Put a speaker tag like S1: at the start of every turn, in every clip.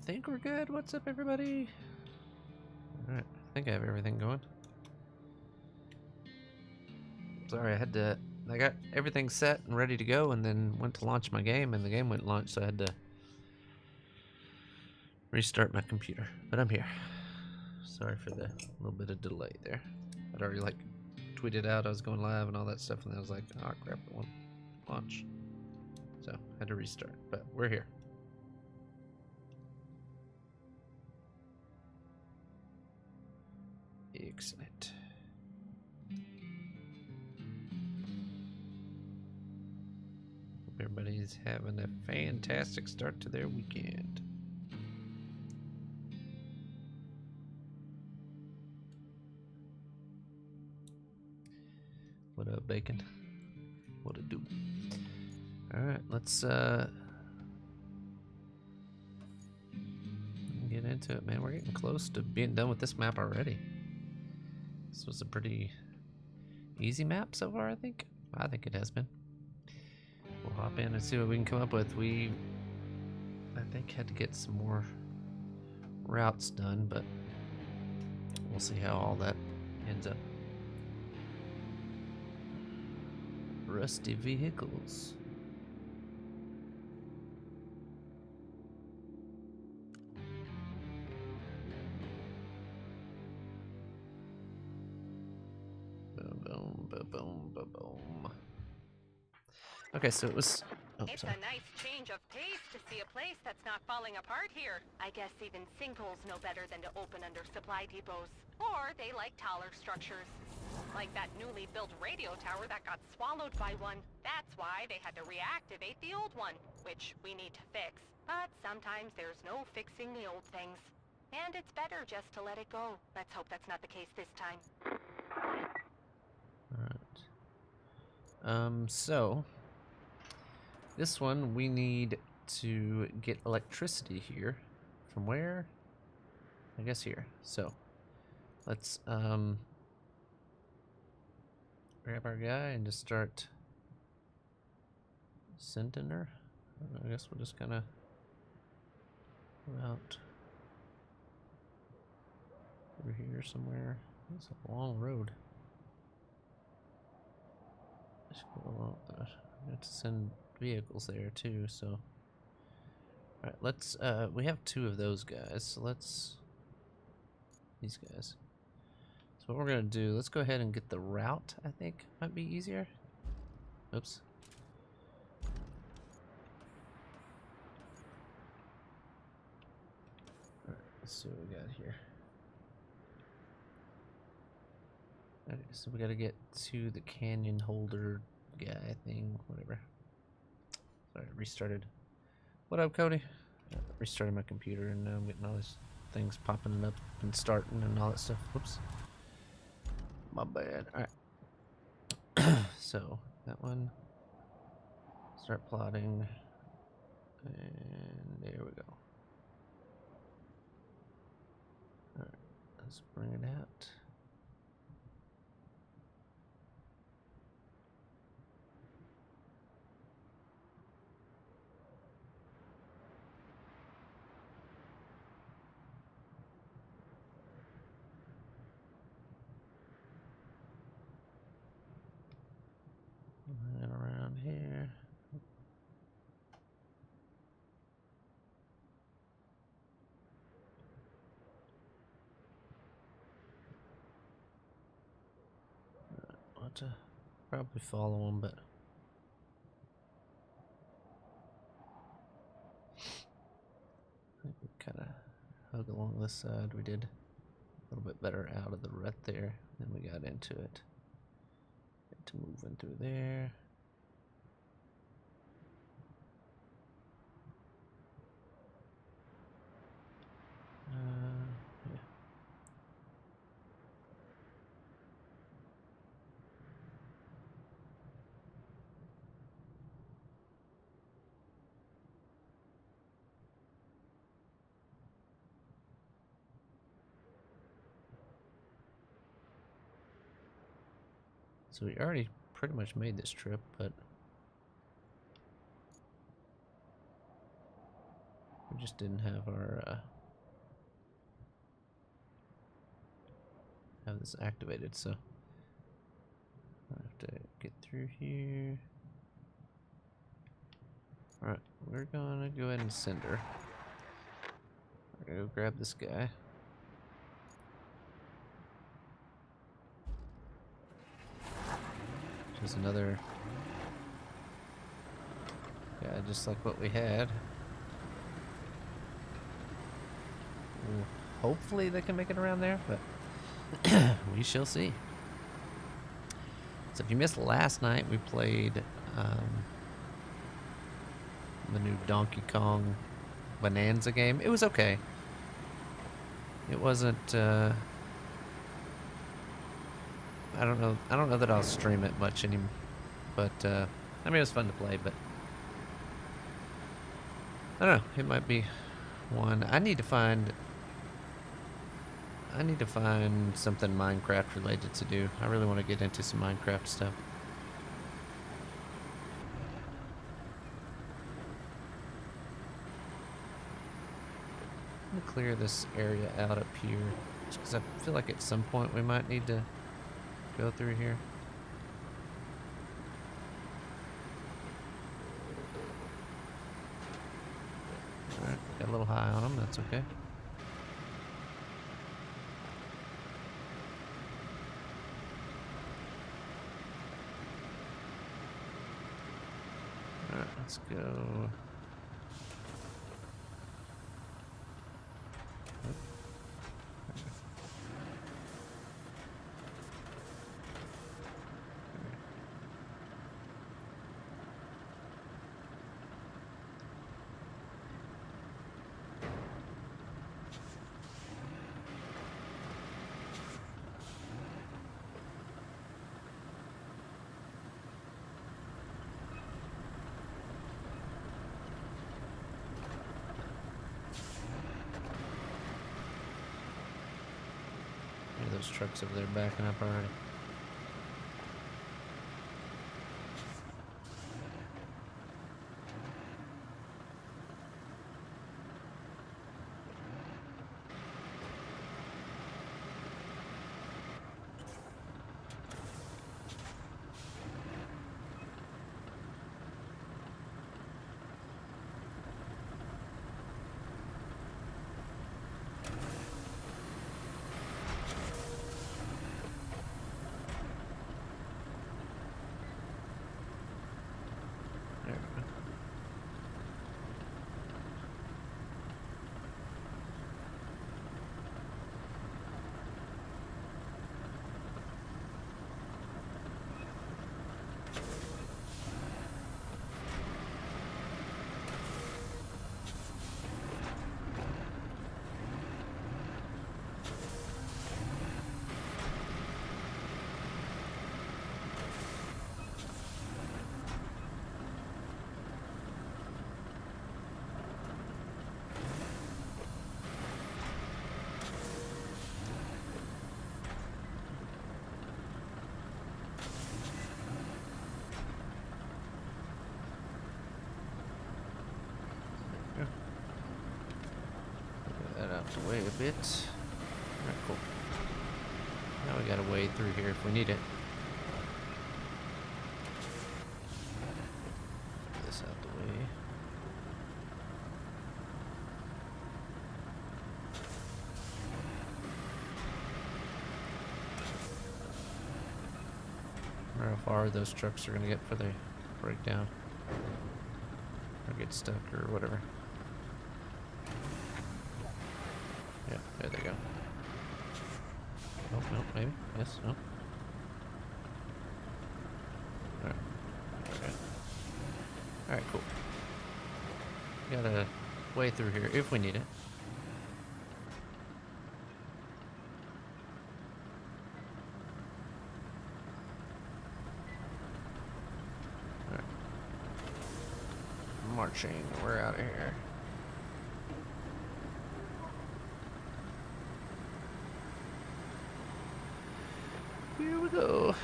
S1: think we're good. What's up, everybody? Alright, I think I have everything going. Sorry, I got everything set and ready to go, and then went to launch my game, and the game wouldn't launch, so I had to restart my computer. But I'm here. Sorry for the little bit of delay there. I'd already, like, tweeted out I was going live and all that stuff, and then I was like, oh crap, it won't launch. So, I had to restart, but we're here. Excellent. Hope everybody's having a fantastic start to their weekend. What up, Bacon? What it do? Alright, let's get into it, man. We're getting close to being done with this map already. This was a pretty easy map so far, I think. I think it has been. We'll hop in and see what we can come up with. We, I think, had to get some more routes done, but we'll see how all that ends up. Rusty vehicles. Boom, boom, boom, boom, boom. Okay, so it was. Oh,
S2: it's
S1: sorry.
S2: a nice change of pace to see a place that's not falling apart here. I guess even sinkholes know better than to open under supply depots. Or they like taller structures. Like that newly built radio tower that got swallowed by one. That's why they had to reactivate the old one, which we need to fix. But sometimes there's no fixing the old things. And it's better just to let it go. Let's hope that's not the case this time.
S1: Alright. So this one we need to get electricity here. From where? I guess here. So let's grab our guy and just start sending her. I guess we'll just kinda go out over here somewhere. It's a long road. We have to send vehicles there too, so. Alright, let's, we have two of those guys, so let's, these guys. So what we're gonna do, let's go ahead and get the route, I think, might be easier. Oops. Alright, let's see what we got here. Okay, so we gotta get to the canyon holder guy thing, whatever. Sorry, restarted. What up, Cody? Restarted my computer and now I'm getting all these things popping up and starting and all that stuff. Whoops. My bad. Alright. So, that one. Start plotting. And there we go. Alright, let's bring it out. And around here. I'll have to probably follow them, but I think we kind of hug along this side. We did a little bit better out of the rut there. Then we got into it. Get to moving through there. Yeah. So we already pretty much made this trip, but we just didn't have our have this activated, so I have to get through here. Alright, we're gonna go ahead and send her. We're gonna go grab this guy. There's another guy just like what we had. Ooh, hopefully they can make it around there, but we shall see. So if you missed last night, we played the new Donkey Kong Bonanza game. It was okay. It wasn't. I don't know. I don't know that I'll stream it much anymore. But I mean, it was fun to play. But I don't know. It might be one. I need to find something Minecraft related to do. I really want to get into some Minecraft stuff. I'm gonna clear this area out up here, just because I feel like at some point we might need to go through here. Alright, got a little high on them, that's okay. Alright, let's go. Those trucks over there backing up already. To wait a bit. Alright, cool. Now we gotta wade through here if we need it. Get this out the way. I wonder how far those trucks are gonna get before they break down. Or get stuck or whatever. Yeah, there they go. Oh, no, maybe. Yes, no. Alright. Okay. Alright, cool. Gotta way through here if we need it. Alright. Marching. We're out of here. Here we go.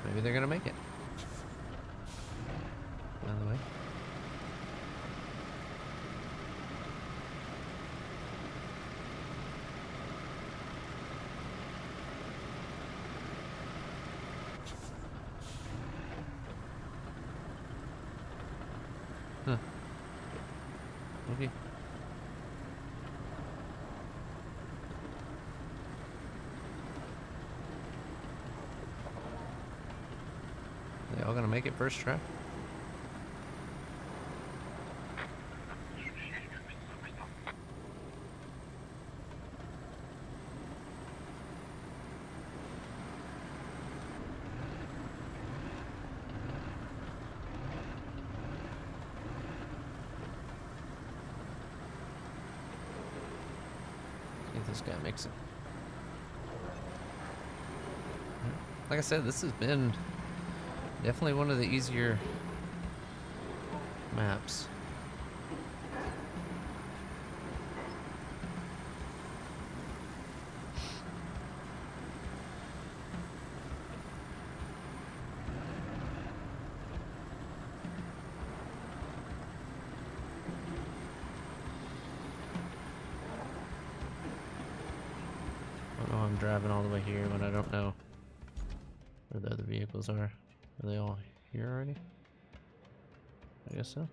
S1: Maybe they're gonna make it. By the way. Huh. Okay. They all gonna make it first try? See if this guy makes it. Like I said, this has been definitely one of the easier maps. I don't know I'm driving all the way here when I don't know where the other vehicles are. Are they all here already? I guess so.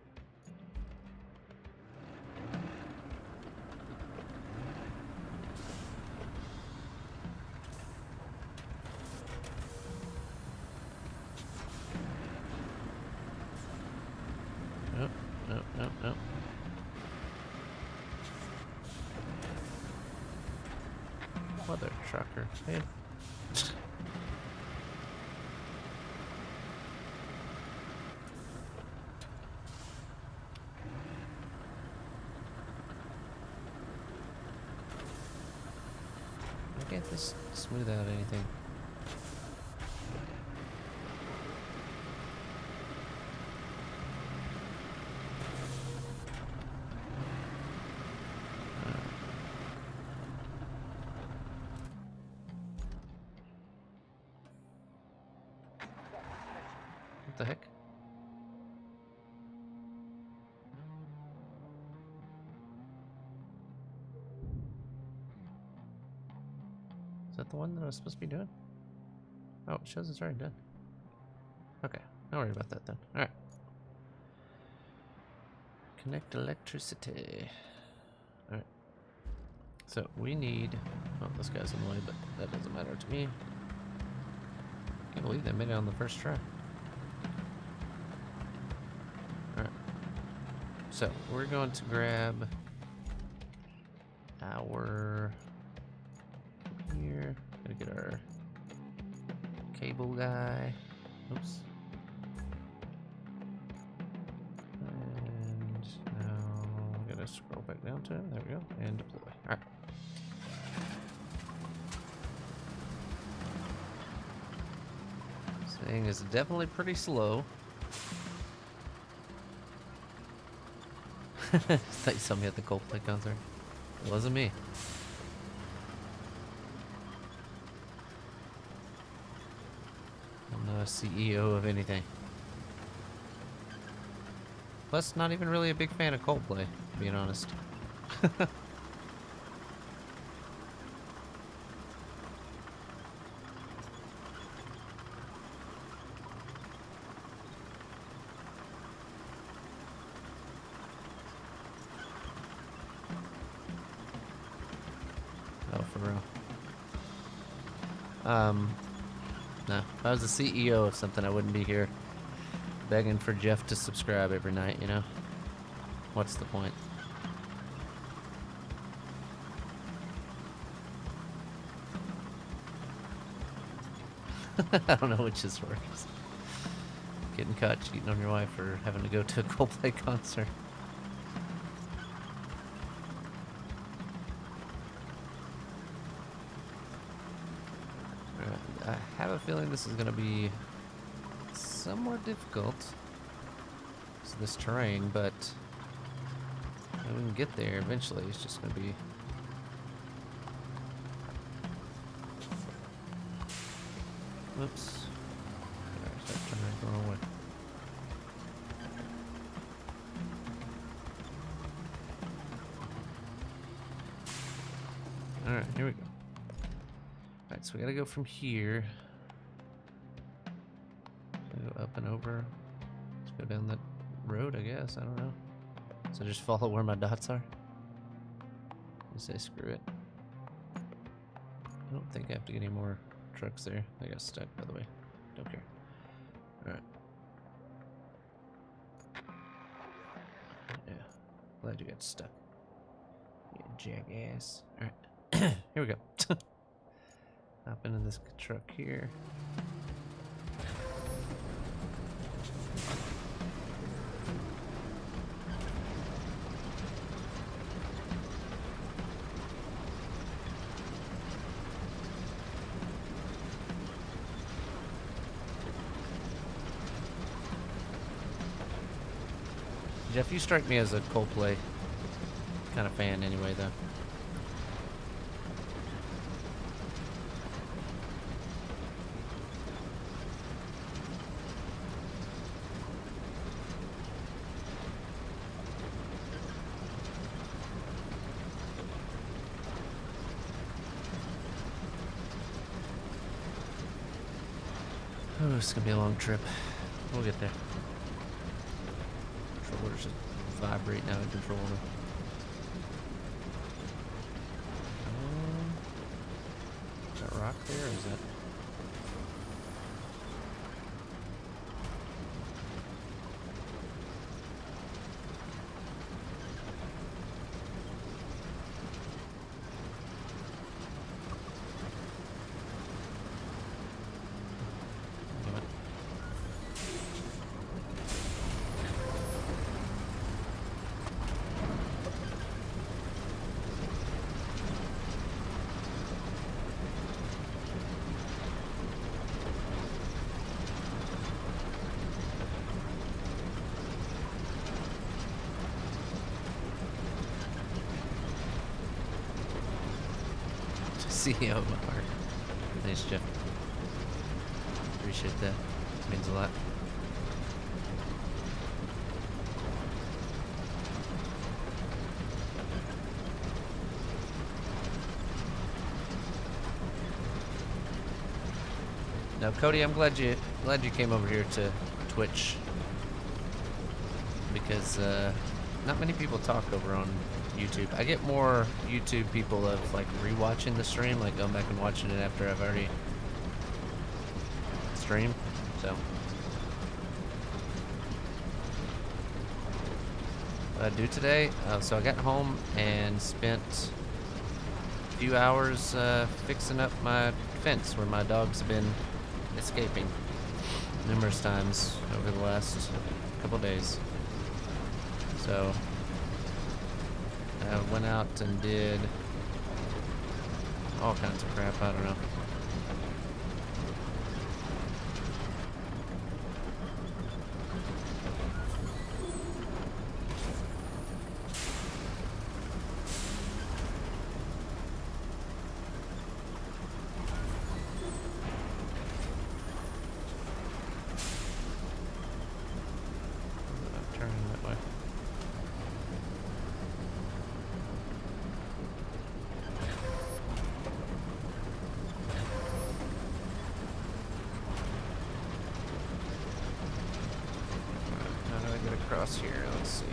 S1: Nope, nope, nope, nope. Mother trucker, man. I can't just smooth out anything. What the heck? Is that the one that I was supposed to be doing? Oh, it shows it's already done. Okay, don't worry about that then. Alright. Connect electricity. Alright. So we need... Oh, this guy's in the way, but that doesn't matter to me. Can't believe they made it on the first try. Alright. So, we're going to grab our... Here. Gotta get our cable guy. Oops. And now I'm gonna scroll back down to it. There we go. And deploy. Alright. This thing is definitely pretty slow. I thought you saw me at the Coldplay concert. It wasn't me. I'm not a CEO of anything. Plus, not even really a big fan of Coldplay, being honest. Oh, for real. No. If I was the CEO of something, I wouldn't be here begging for Jeff to subscribe every night, you know? What's the point? I don't know which is worse. Getting caught cheating on your wife or having to go to a Coldplay concert. I have a feeling this is going to be somewhat difficult. It's this terrain, but we can get there eventually. It's just going to be... Whoops. Alright, here we go. Alright, so we gotta go from here. Go up and over. Let's go down that road, I guess. I don't know. So just follow where my dots are. I say screw it. I don't think I have to get any more trucks there. They got stuck, by the way. Don't care. Alright. Yeah. Glad you got stuck. You jackass. Alright. Here we go. Hop into this truck here. Jeff, you strike me as a Coldplay kind of fan anyway, though. Oh, it's gonna be a long trip. We'll get there. Controller's just vibrating out of control. Is that rock there, or is that? CEO of my heart. Thanks, Jeff. Appreciate that. Means a lot. Now, Cody, I'm glad you came over here to Twitch, because not many people talk over on YouTube. I get more YouTube people of like rewatching the stream, like going back and watching it after I've already streamed. So what I do today, so I got home and spent a few hours fixing up my fence where my dogs have been escaping numerous times over the last couple days. So I went out and did all kinds of crap, I don't know. I'm turning that way. Across here, let's see.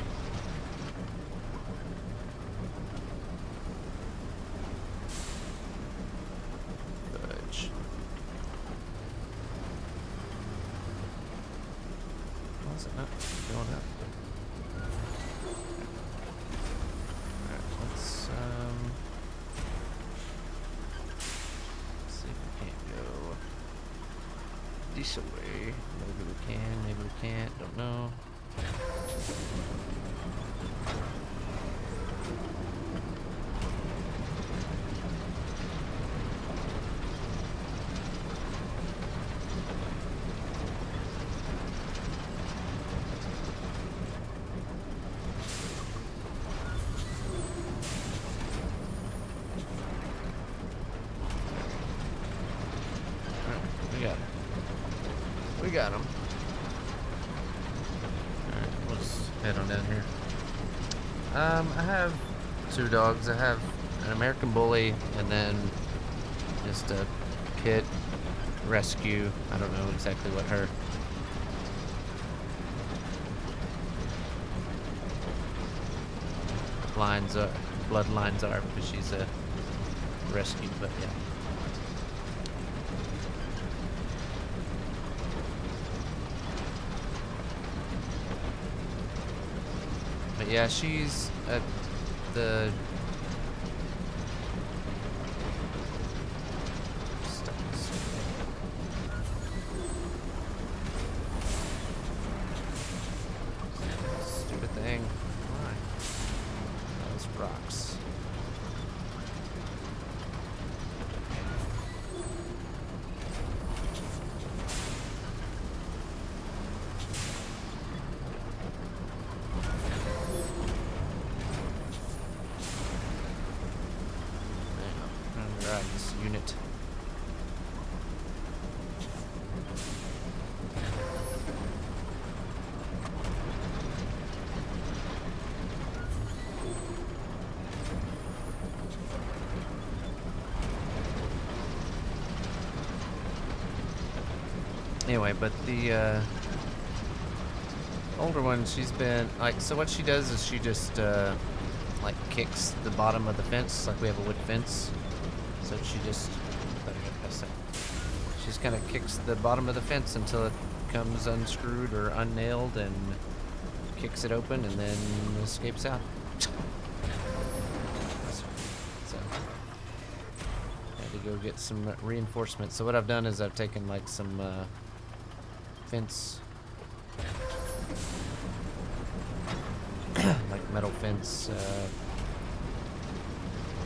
S1: Fudge. Why is it not going up? Alright, let's see if we can't go this way. Maybe we can, maybe we can't, don't know. We got him. Alright, we'll just head on down here. I have two dogs. I have an American Bully, and then just a pit rescue. I don't know exactly what her bloodlines are, because she's a rescue, but yeah. But yeah, she's at the stupid thing. Why? Those rocks. Ride this unit. Anyway, but the older one, she's been like, so what she does is she just like kicks the bottom of the fence, like we have a wood fence. So she just kind of kicks the bottom of the fence until it comes unscrewed or unnailed, and kicks it open, and then escapes out. So had to go get some reinforcements. So what I've done is I've taken like some fence, like metal fence.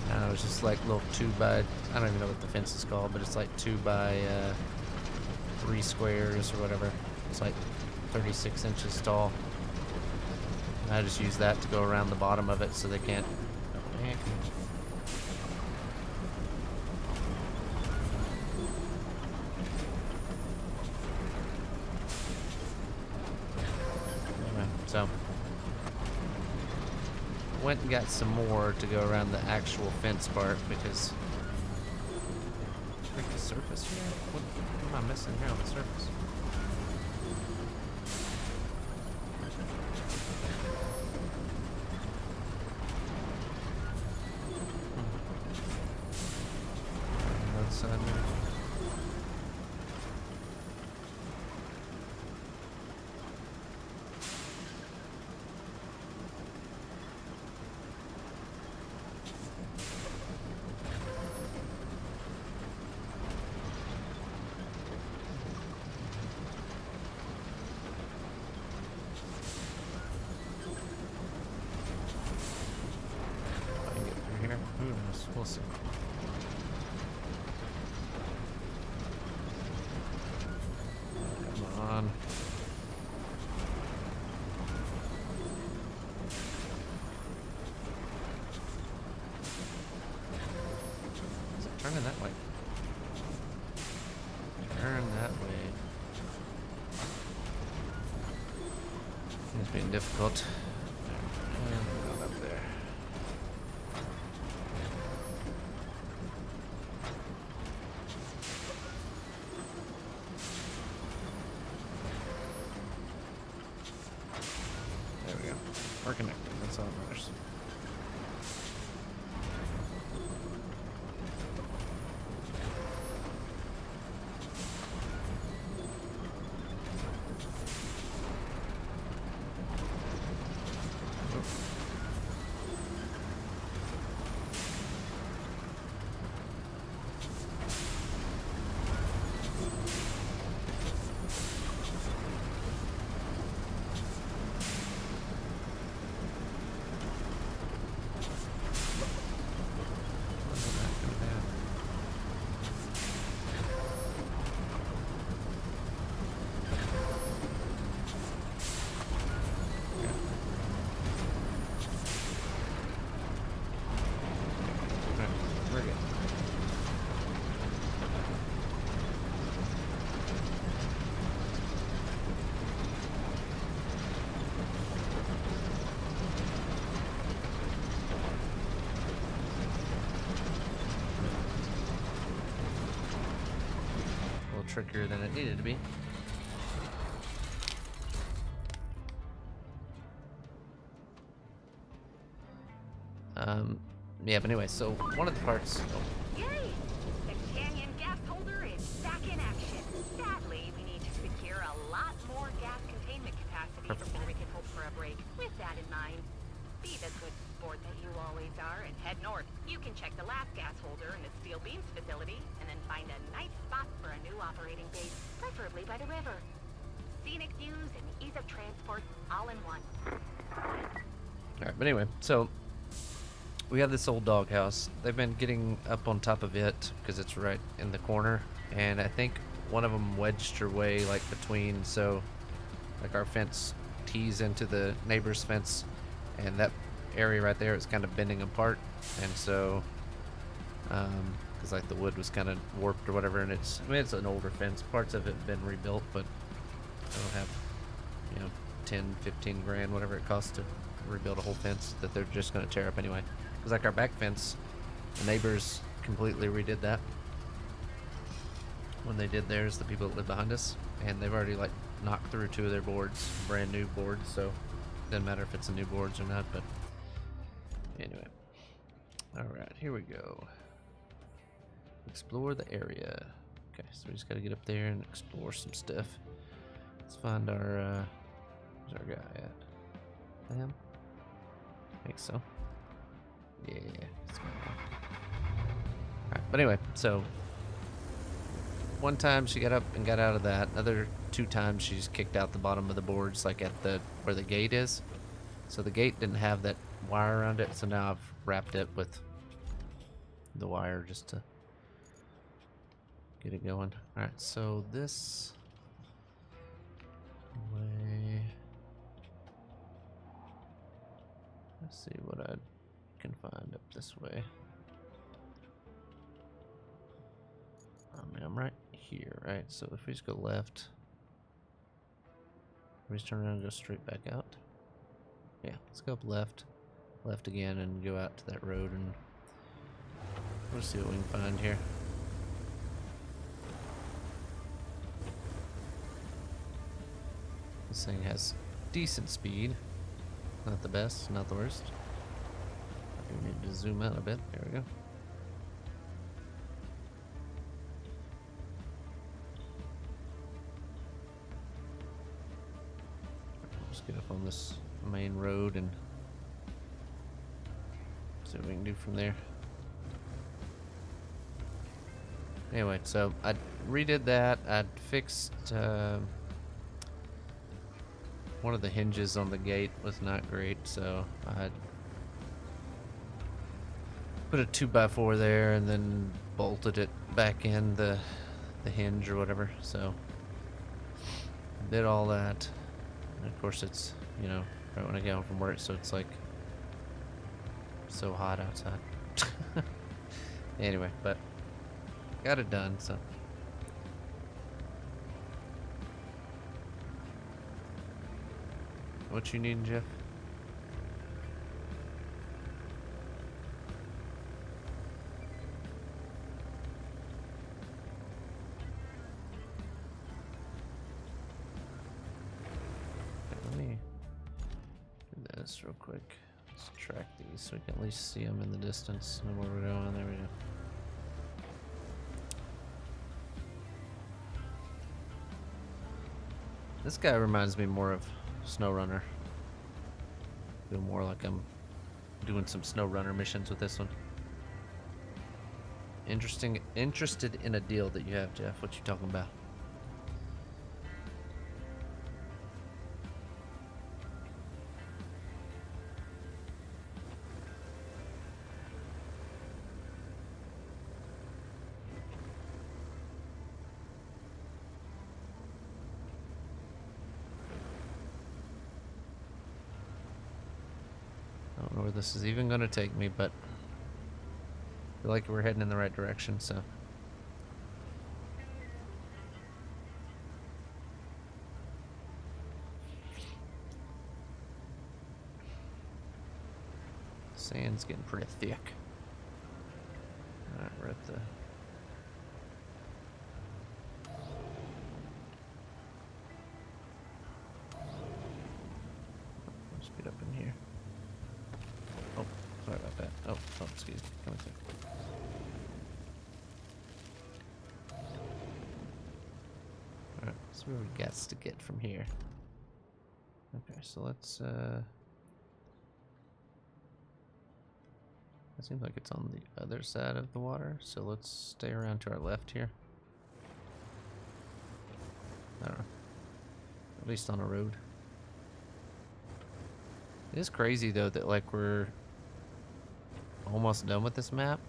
S1: I don't know, it's just like little 2x, I don't even know what the fence is called, but it's like 2x3 squares or whatever. It's like 36 inches tall. And I just use that to go around the bottom of it so they can't. Anyway, so went and got some more to go around the actual fence part, because check the surface here. What am I missing here on the surface? That side there. Who knows? We'll see. Come on. Is it turning that way? Turn that way. It's being difficult. And up there. We're connected, that's all that matters. trickier than it needed to be. Yeah, but anyway, so one of the parts. Oh.
S2: Yay! The canyon gas holder is back in action. Sadly, we need to secure a lot more gas containment capacity before we can hope for a break. With that in mind, be the good sport that you always are and head north. You can check the last gas holder in the steel beams facility and then find a nice spot for a new operating base, preferably by the river. Scenic views and ease of transport all in one.
S1: Alright, but anyway, so we have this old doghouse. They've been getting up on top of it because it's right in the corner, and I think one of them wedged her way like between, so like our fence tees into the neighbor's fence, and that area right there is kind of bending apart, and so because like the wood was kind of warped or whatever, and it's, I mean, it's an older fence. Parts of it have been rebuilt, but I don't have, you know, 10, 15 grand, whatever it costs to rebuild a whole fence that they're just going to tear up anyway. Because like our back fence, the neighbors completely redid that when they did theirs, the people that live behind us, and they've already like knocked through 2 of their boards, brand new boards, so it doesn't matter if it's a new boards or not. But anyway, all right, here we go. Explore the area. Okay, so we just got to get up there and explore some stuff. Let's find our where's our guy at? Him? I think so. Yeah. Alright, but anyway, so one time she got up and got out of that. Another 2 times she's kicked out the bottom of the boards, like at the where the gate is. So the gate didn't have that wire around it, so now I've wrapped it with the wire just to get it going. Alright, so this way. Let's see what I can find up this way. I mean, I'm right here, right? So if we just go left, we just turn around and go straight back out. Yeah, let's go up left, left again, and go out to that road, and we'll see what we can find here. This thing has decent speed. Not the best, not the worst. We need to zoom out a bit. There we go. Just get up on this main road and see what we can do from there. Anyway, so I redid that. I fixed one of the hinges on the gate was not great, so I put a 2x4 there and then bolted it back in the hinge or whatever. So did all that, and of course it's, you know, right when I get home from work, so it's like so hot outside. Anyway, but got it done. So what you need, Jeff? Let me do this real quick. Let's track these so we can at least see them in the distance and where we're going. There we go. This guy reminds me more of SnowRunner. Feel more like I'm doing some SnowRunner missions with this one. Interested in a deal that you have, Jeff. What you talking about? I don't know where this is even going to take me, but I feel like we're heading in the right direction, so. Sand's getting pretty thick. Alright, we're at the Get up in here. Oh, sorry about that. Oh, excuse me. Come through. Alright, so where we got to get from here. Okay, so let's it seems like it's on the other side of the water, so let's stay around to our left here. I don't know. At least on a road. It is crazy though that like we're almost done with this map.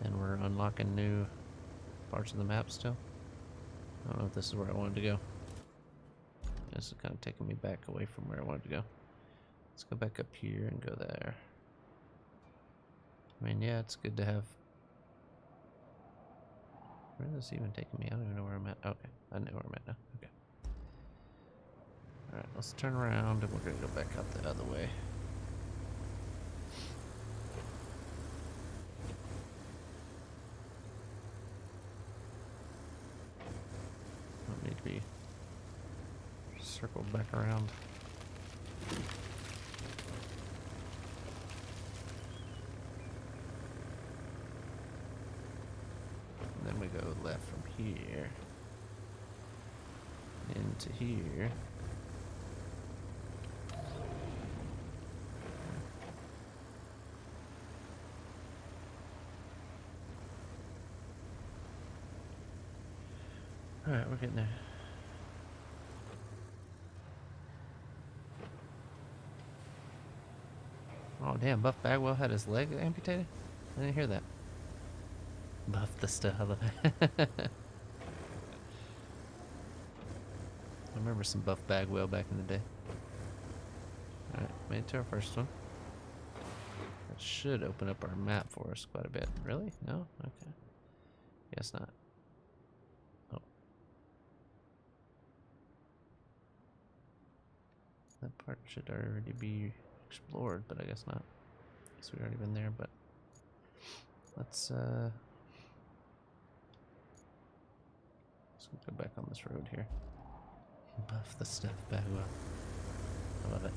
S1: And we're unlocking new parts of the map still. I don't know if this is where I wanted to go. This is kind of taking me back away from where I wanted to go. Let's go back up here and go there. I mean, yeah, it's good to have... Where is this even taking me? I don't even know where I'm at. Okay, I know where I'm at now. Okay. Alright, let's turn around and we're going to go back out the other way. Don't need to be circled back around. And then we go left from here into here. Alright, we're getting there. Oh damn, Buff Bagwell had his leg amputated? I didn't hear that. Buff the stuff. I love it. I remember some Buff Bagwell back in the day. Alright, made it to our first one. That should open up our map for us quite a bit. Really? No? Okay. Guess not. Oh. That part should already be explored, but I guess not. Guess we've already been there, but let's go back on this road here. Buff the stuff Bagwell. I love it.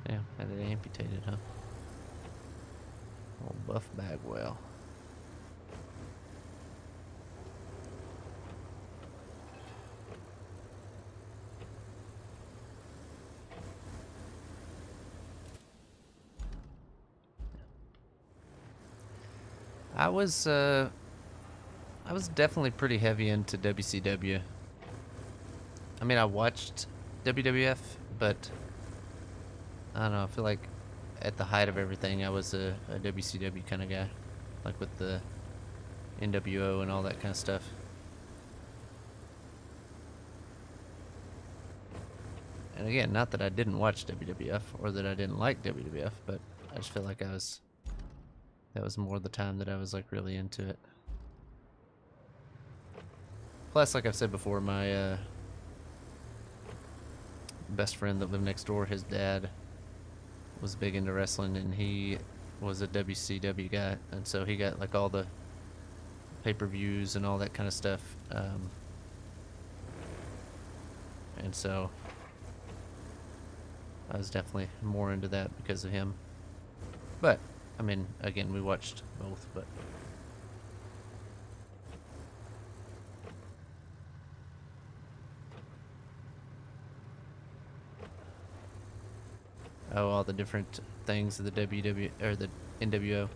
S1: Damn, had it amputated, huh? Old Buff Bagwell. I was definitely pretty heavy into WCW. I mean, I watched WWF, but I don't know, I feel like at the height of everything, I was a WCW kind of guy. Like with the NWO and all that kind of stuff. And again, not that I didn't watch WWF or that I didn't like WWF, but I just feel like that was more the time that I was like really into it. Plus, like I've said before, my best friend that lived next door, his dad was big into wrestling, and he was a WCW guy, and so he got like all the pay-per-views and all that kind of stuff. And so I was definitely more into that because of him. But I mean, again, we watched both, but oh, all the different things of the WW or the NWO.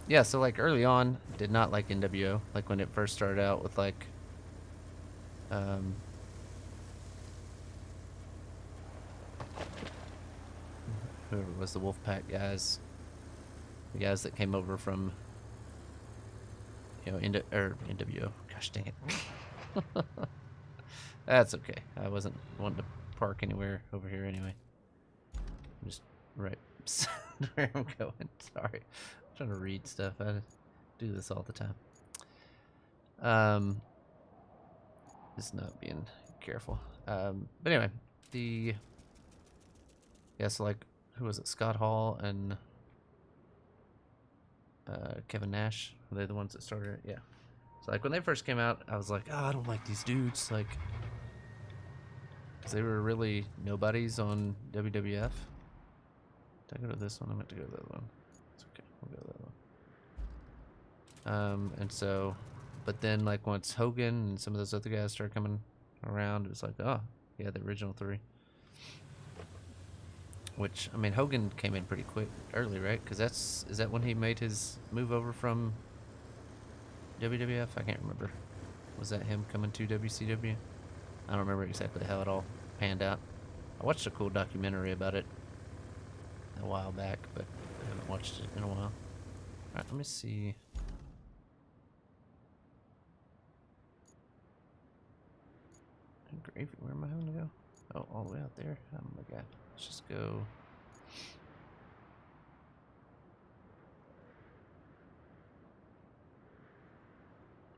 S1: Yeah, so like early on, did not like NWO. Like when it first started out with like, whoever was the Wolfpack guys, the guys that came over from, you know, NWO. Gosh dang it. That's okay. I wasn't wanting to park anywhere over here anyway. I'm just right where I'm going. Sorry. I'm trying to read stuff. I do this all the time. Just not being careful. But anyway, so like, who was it? Scott Hall and Kevin Nash. Were they the ones that started it? Yeah. So like when they first came out, I was like, oh, I don't like these dudes, like, because they were really nobodies on WWF. Did I go to this one? I meant to go to the other one. It's okay. We'll go to that one. And so, but then like once Hogan and some of those other guys started coming around, it was like, oh, yeah, the original three. Which, I mean, Hogan came in pretty quick, early, right? Because is that when he made his move over from WWF? I can't remember. Was that him coming to WCW? I don't remember exactly how it all panned out. I watched a cool documentary about it a while back, but I haven't watched it in a while. Alright, let me see. Gravy, where am I having to go? Oh, all the way out there? Oh my god. Let's just go.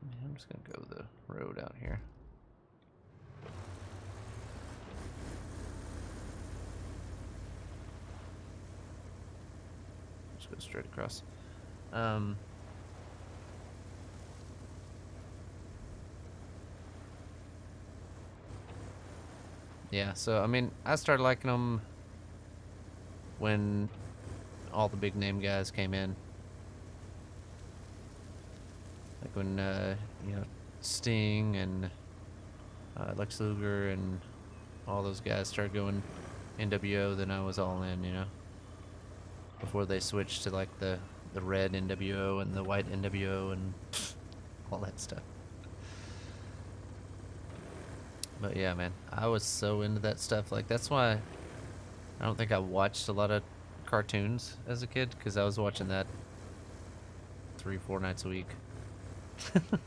S1: Man, I'm just gonna go the road out here. Just go straight across. Yeah, so I mean, I started liking them when all the big name guys came in. Like when, you know, Sting and Lex Luger and all those guys started going NWO, then I was all in, you know. Before they switched to like the red NWO and the white NWO and all that stuff. But yeah, man, I was so into that stuff. Like, that's why I don't think I watched a lot of cartoons as a kid, because I was watching that 3-4 nights a week. But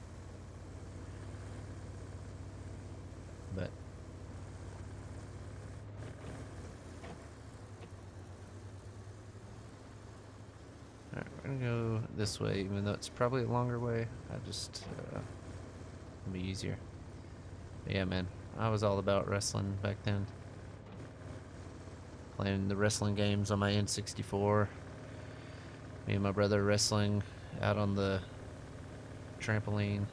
S1: alright, we're gonna go this way, even though it's probably a longer way. I just it'll be easier. But yeah, man, I was all about wrestling back then. Playing the wrestling games on my N64. Me and my brother wrestling out on the trampoline.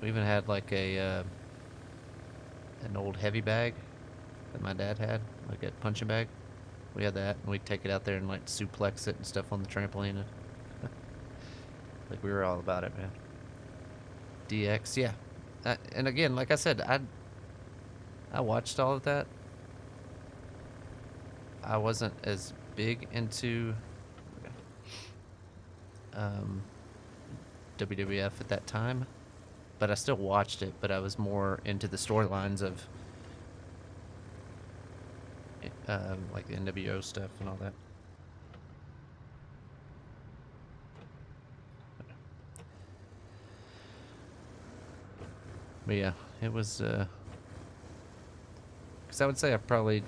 S1: We even had like an old heavy bag that my dad had, like a punching bag. We had that, and we'd take it out there and like suplex it and stuff on the trampoline. Like, we were all about it, man. DX, yeah. And again, like I said, I watched all of that. I wasn't as big into WWF at that time, but I still watched it. But I was more into the storylines of like the NWO stuff and all that. But yeah, it was. Because I would say I probably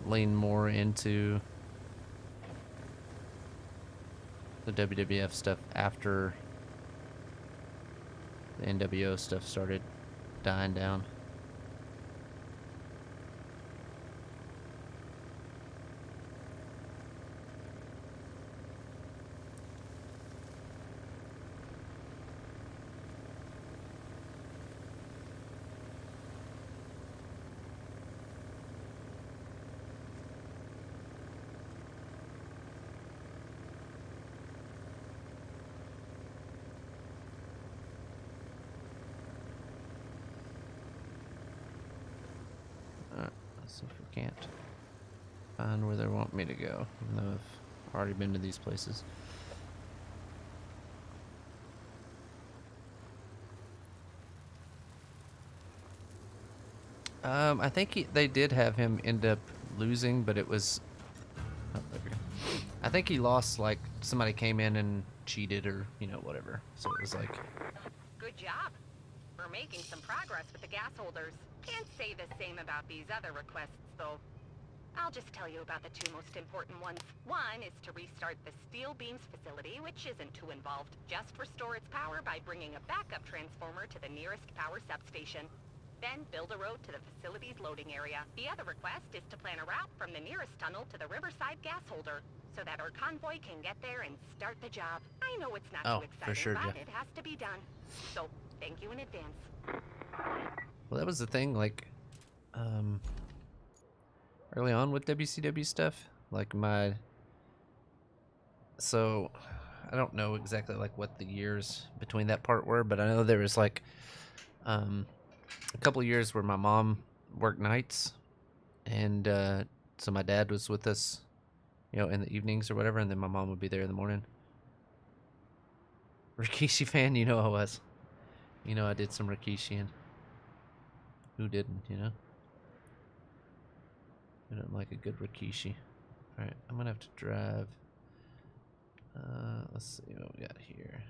S1: lean more into the WWF stuff after the NWO stuff started dying down. Let's see if we can't find where they want me to go, even though I've already been to these places. I think they did have him end up losing, but it was... Oh, there we go. I think he lost, like, somebody came in and cheated or, you know, whatever. So it was like...
S2: Good job. We're making some progress with the gas holders. Can't say the same about these other requests, though. I'll just tell you about the two most important ones. One is to restart the steel beams facility, which isn't too involved. Just restore its power by bringing a backup transformer to the nearest power substation. Then build a road to the facility's loading area. The other request is to plan a route from the nearest tunnel to the Riverside gas holder. so that our convoy can get there and start the job. I know it's not
S1: Oh,
S2: too
S1: for
S2: exciting,
S1: sure,
S2: but
S1: Jeff.
S2: it has to be done. So, thank you in advance.
S1: Well, that was the thing, like, early on with WCW stuff, like so I don't know exactly like what the years between that part were, but I know there was like a couple of years where my mom worked nights, and so my dad was with us, in the evenings or whatever, and then my mom would be there in the morning. Rikishi fan, I was. I did some Rikishiing. Who didn't, Who didn't like a good Rikishi? Alright, I'm gonna have to drive. Let's see what we got here.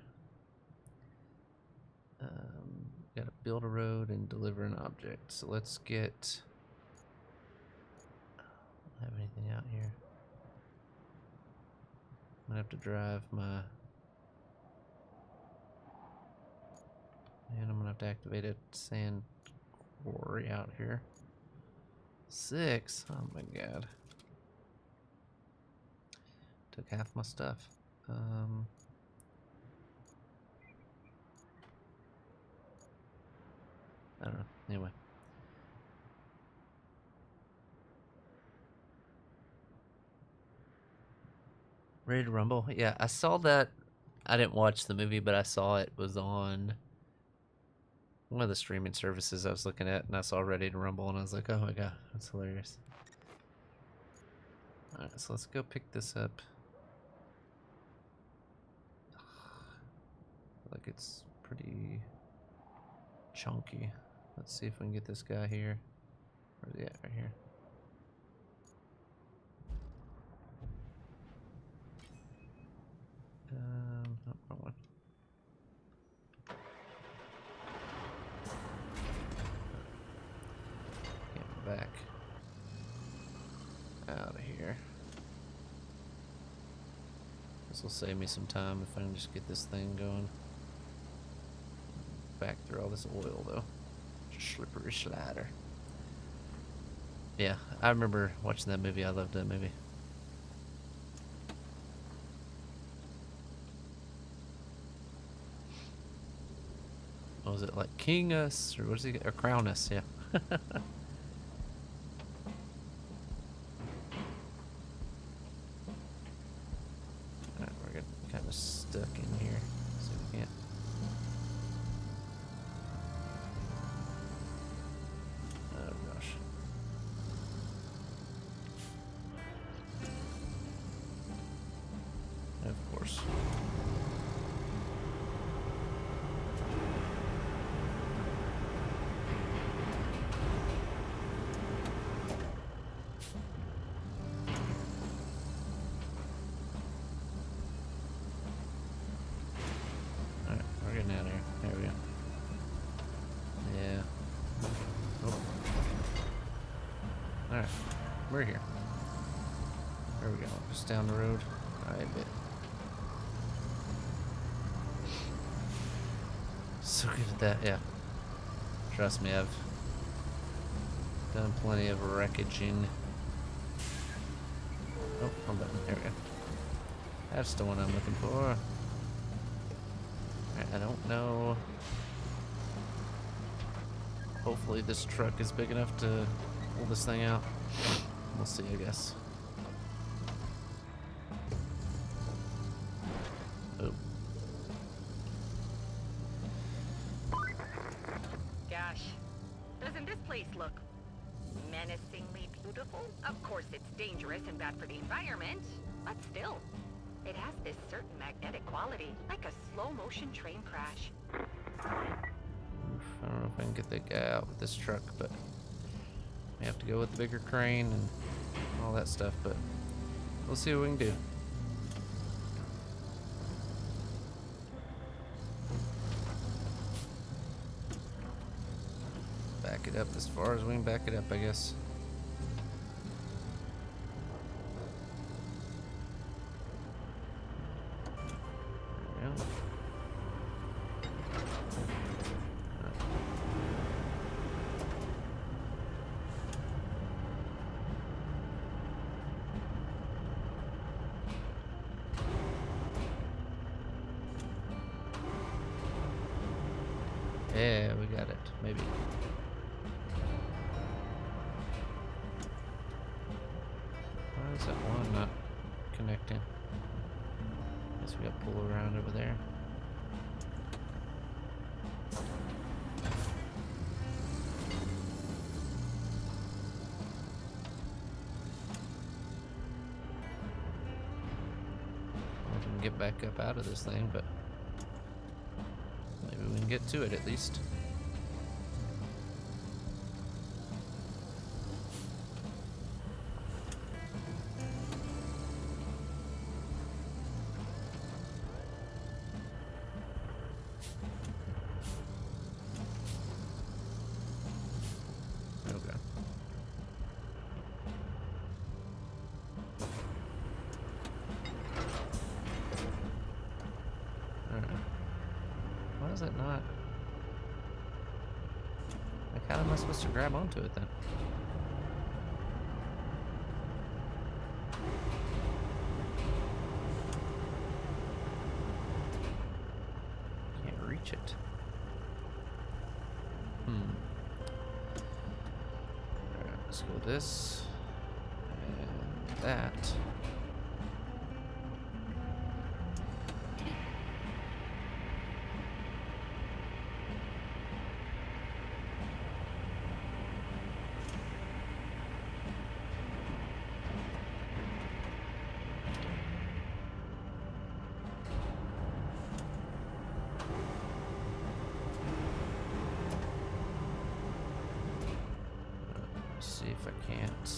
S1: Gotta build a road and deliver an object. So let's get. Don't have anything out here. I'm gonna have to drive my. And I'm gonna have to activate a sand quarry out here. 6? Oh my god. Took half my stuff. I don't know. Anyway. Ready to Rumble? Yeah, I saw that. I didn't watch the movie, but I saw it was on one of the streaming services I was looking at, and I saw Ready to Rumble, and I was like, oh my god, that's hilarious. Alright, so let's go pick this up. Like it's pretty chunky. Let's see if we can get this guy here. Where's he at? Right here. No, wrong one. Get back out of here. This will save me some time if I can just get this thing going. Back through all this oil though. Slippery slider. Yeah, I remember watching that movie. I loved that movie. What was it, like King Us, or what is he, or Crown Us? Yeah. Alright, we're getting kind of stuck in here, so we can't. Oh gosh. Of course. Alright, we're getting out of here. There we go. Yeah. Oh. Alright, we're here. There we go. Just down the road. Alright, bit. So good at that, yeah. Trust me, I've done plenty of wreckaging. Oh, wrong button. There we go. That's the one I'm looking for. Alright, I don't know. Hopefully this truck is big enough to pull this thing out. We'll see, I guess. Oh.
S2: Gosh, doesn't this place look menacingly beautiful? Of course it's dangerous and bad for the environment, but still. It has this certain magnetic quality, like a slow-motion train crash.
S1: I don't know if I can get that guy out with this truck, but we have to go with the bigger crane and all that stuff, but we'll see what we can do. Back it up as far as we can back it up, I guess. There we go. maybe. Why is that one not connecting? Guess we gotta pull around over there. We can get back up out of this thing, but maybe we can get to it at least. Okay. Alright. Why is it not? Like, how am I supposed to grab onto it then? Can't reach it. Alright, let's go with this. And that. See if I can't.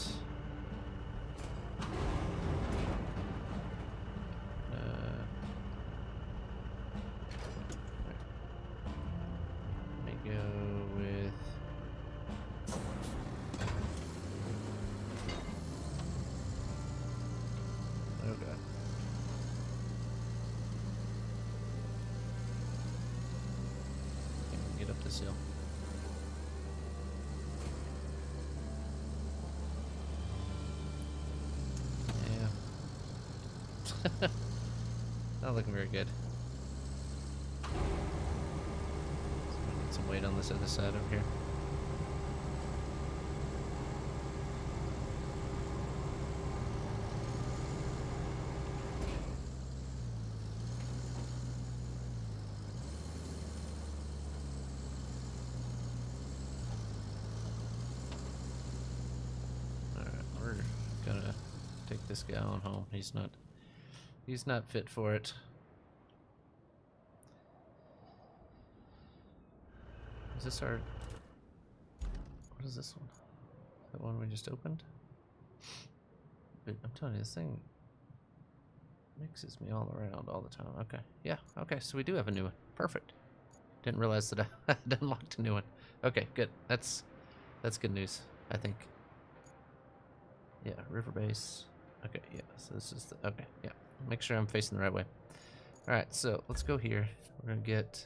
S1: Let me go with. Oh god. Can't get up this hill. Not looking very good. So we need some weight on this other side over here. Alright, we're gonna take this guy on home. He's not fit for it. Is this our... What is this one? That one we just opened? But I'm telling you, this thing mixes me all around all the time. Okay, yeah, okay, so we do have a new one. Perfect. Didn't realize that I had unlocked a new one. Okay, good. That's good news, I think. Yeah, river base. Okay, yeah, so this is the... Okay, yeah. Make sure I'm facing the right way. Alright, so let's go here. We're gonna get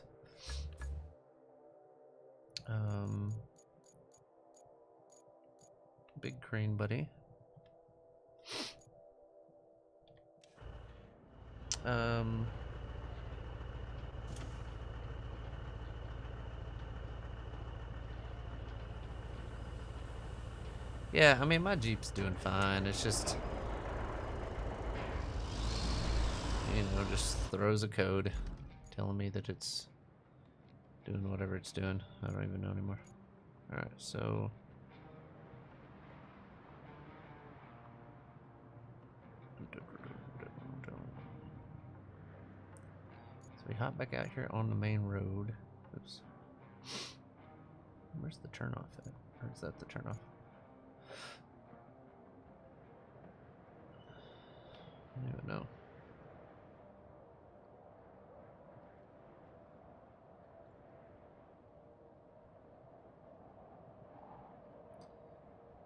S1: big crane buddy. Yeah, I mean my Jeep's doing fine. It's just, you know, just throws a code telling me that it's doing whatever it's doing. I don't even know anymore. Alright, so we hop back out here on the main road. Oops. Where's the turnoff at? Or is that the turnoff? I don't even know.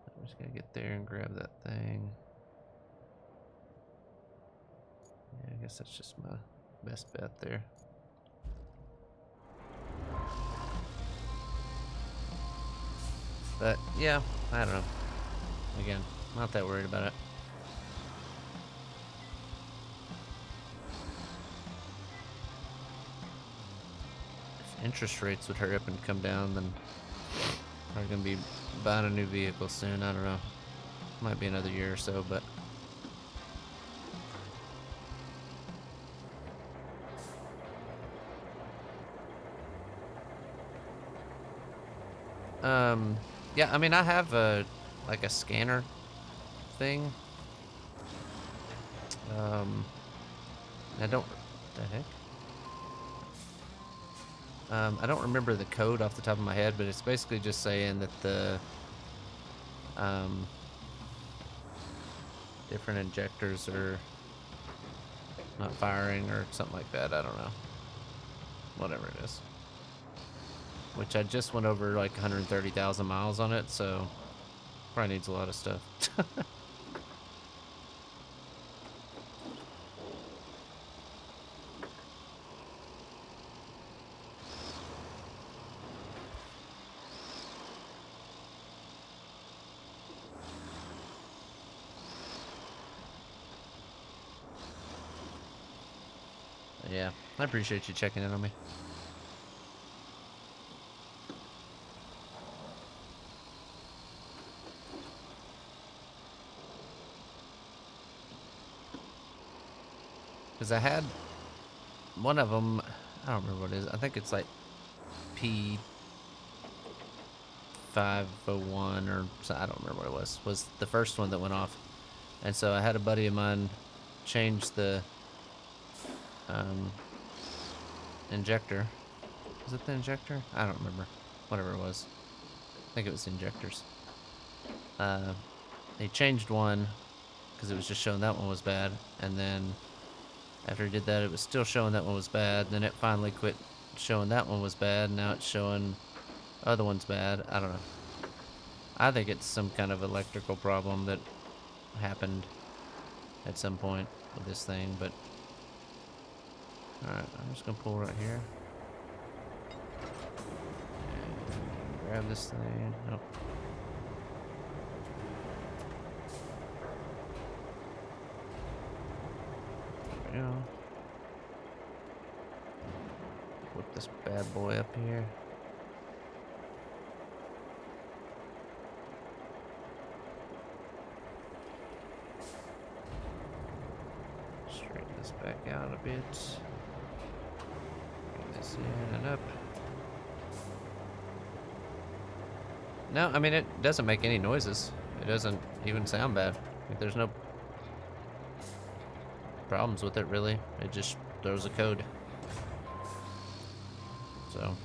S1: I'm just gonna get there and grab that thing. Yeah, I guess that's just my best bet there. But yeah, I don't know. Again, not that worried about it. If interest rates would hurry up and come down, then Probably gonna be buying a new vehicle soon. I don't know. Might be another year or so, but yeah. I mean, I have a like a scanner thing. I don't. The heck? I don't remember the code off the top of my head, but it's basically just saying that the different injectors are not firing or something like that. I don't know. Whatever it is. Which I just went over like 130,000 miles on it, so probably needs a lot of stuff. Yeah, I appreciate you checking in on me. Because I had one of them, I don't remember what it is. I think it's like P501 or so, I don't remember what it was the first one that went off. And so I had a buddy of mine change the injector. Was it the injector? I don't remember. Whatever it was. I think it was the injectors. He changed one because it was just showing that one was bad. And then after he did that, it was still showing that one was bad. Then it finally quit showing that one was bad. Now it's showing other one's bad. I don't know. I think it's some kind of electrical problem that happened at some point with this thing, but alright, I'm just gonna pull right here. And grab this thing. Nope. There we go. Whip this bad boy up here. Straighten this back out a bit. Bring this in and up. No, I mean, it doesn't make any noises. It doesn't even sound bad. Like, there's no problems with it, really. It just throws a code. So,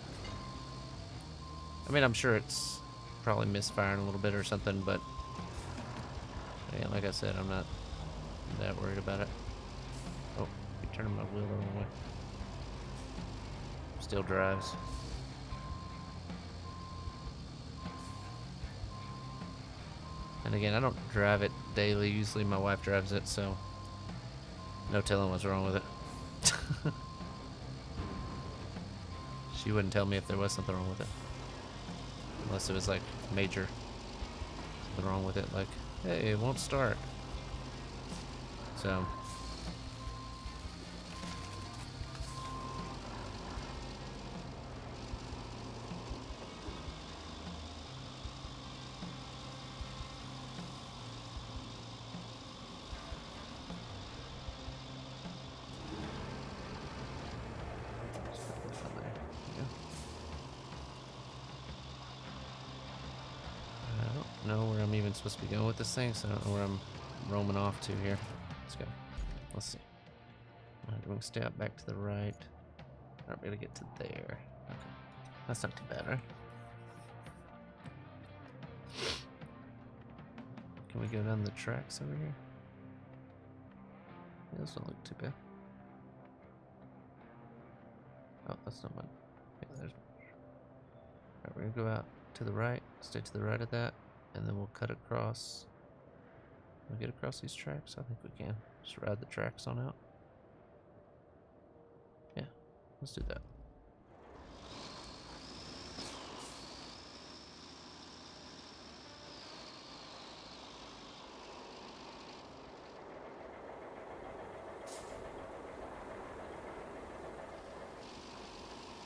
S1: I mean, I'm sure it's probably misfiring a little bit or something, but yeah, like I said, I'm not that worried about it. Oh, you're turning my wheel the wrong way. Still drives. And again, I don't drive it daily. Usually my wife drives it, so no telling what's wrong with it. She wouldn't tell me if there was something wrong with it. Unless it was like major something wrong with it, like, hey, it won't start. So I don't know where I'm even supposed to be going with this thing, so I don't know where I'm roaming off to here. Let's go. Let's see. Alright, we can stay out back to the right. Alright, we gotta get to there. Okay. That's not too bad, right? Can we go down the tracks over here? Yeah, those don't look too bad. Oh, that's not mine. Yeah, there's. Alright, we're gonna go out to the right, stay to the right of that, and then we'll cut across. Can we get across these tracks? I think we can. Just ride the tracks on out. Yeah, let's do that.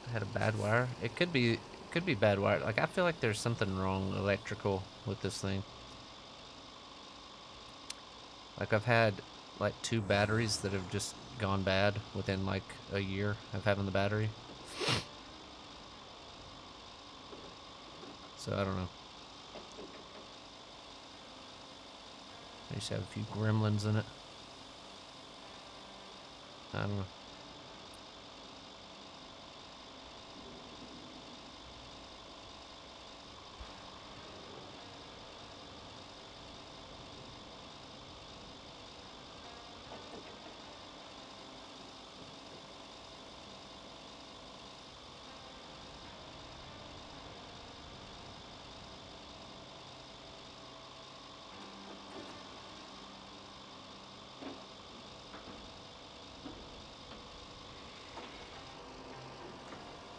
S1: I had a bad wire. It could be Could be bad wire. Like, I feel like there's something wrong electrical with this thing. Like, I've had like 2 batteries that have just gone bad within like a year of having the battery. So I don't know. I used to have a few gremlins in it. I don't know.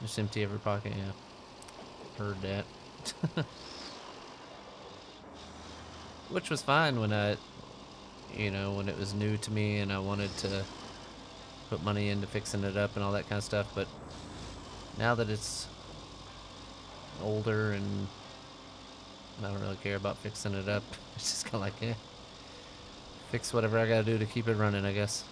S1: Just empty every pocket, yeah. Heard that. Which was fine when when it was new to me and I wanted to put money into fixing it up and all that kind of stuff. But now that it's older and I don't really care about fixing it up, it's just kind of like, fix whatever I gotta do to keep it running, I guess.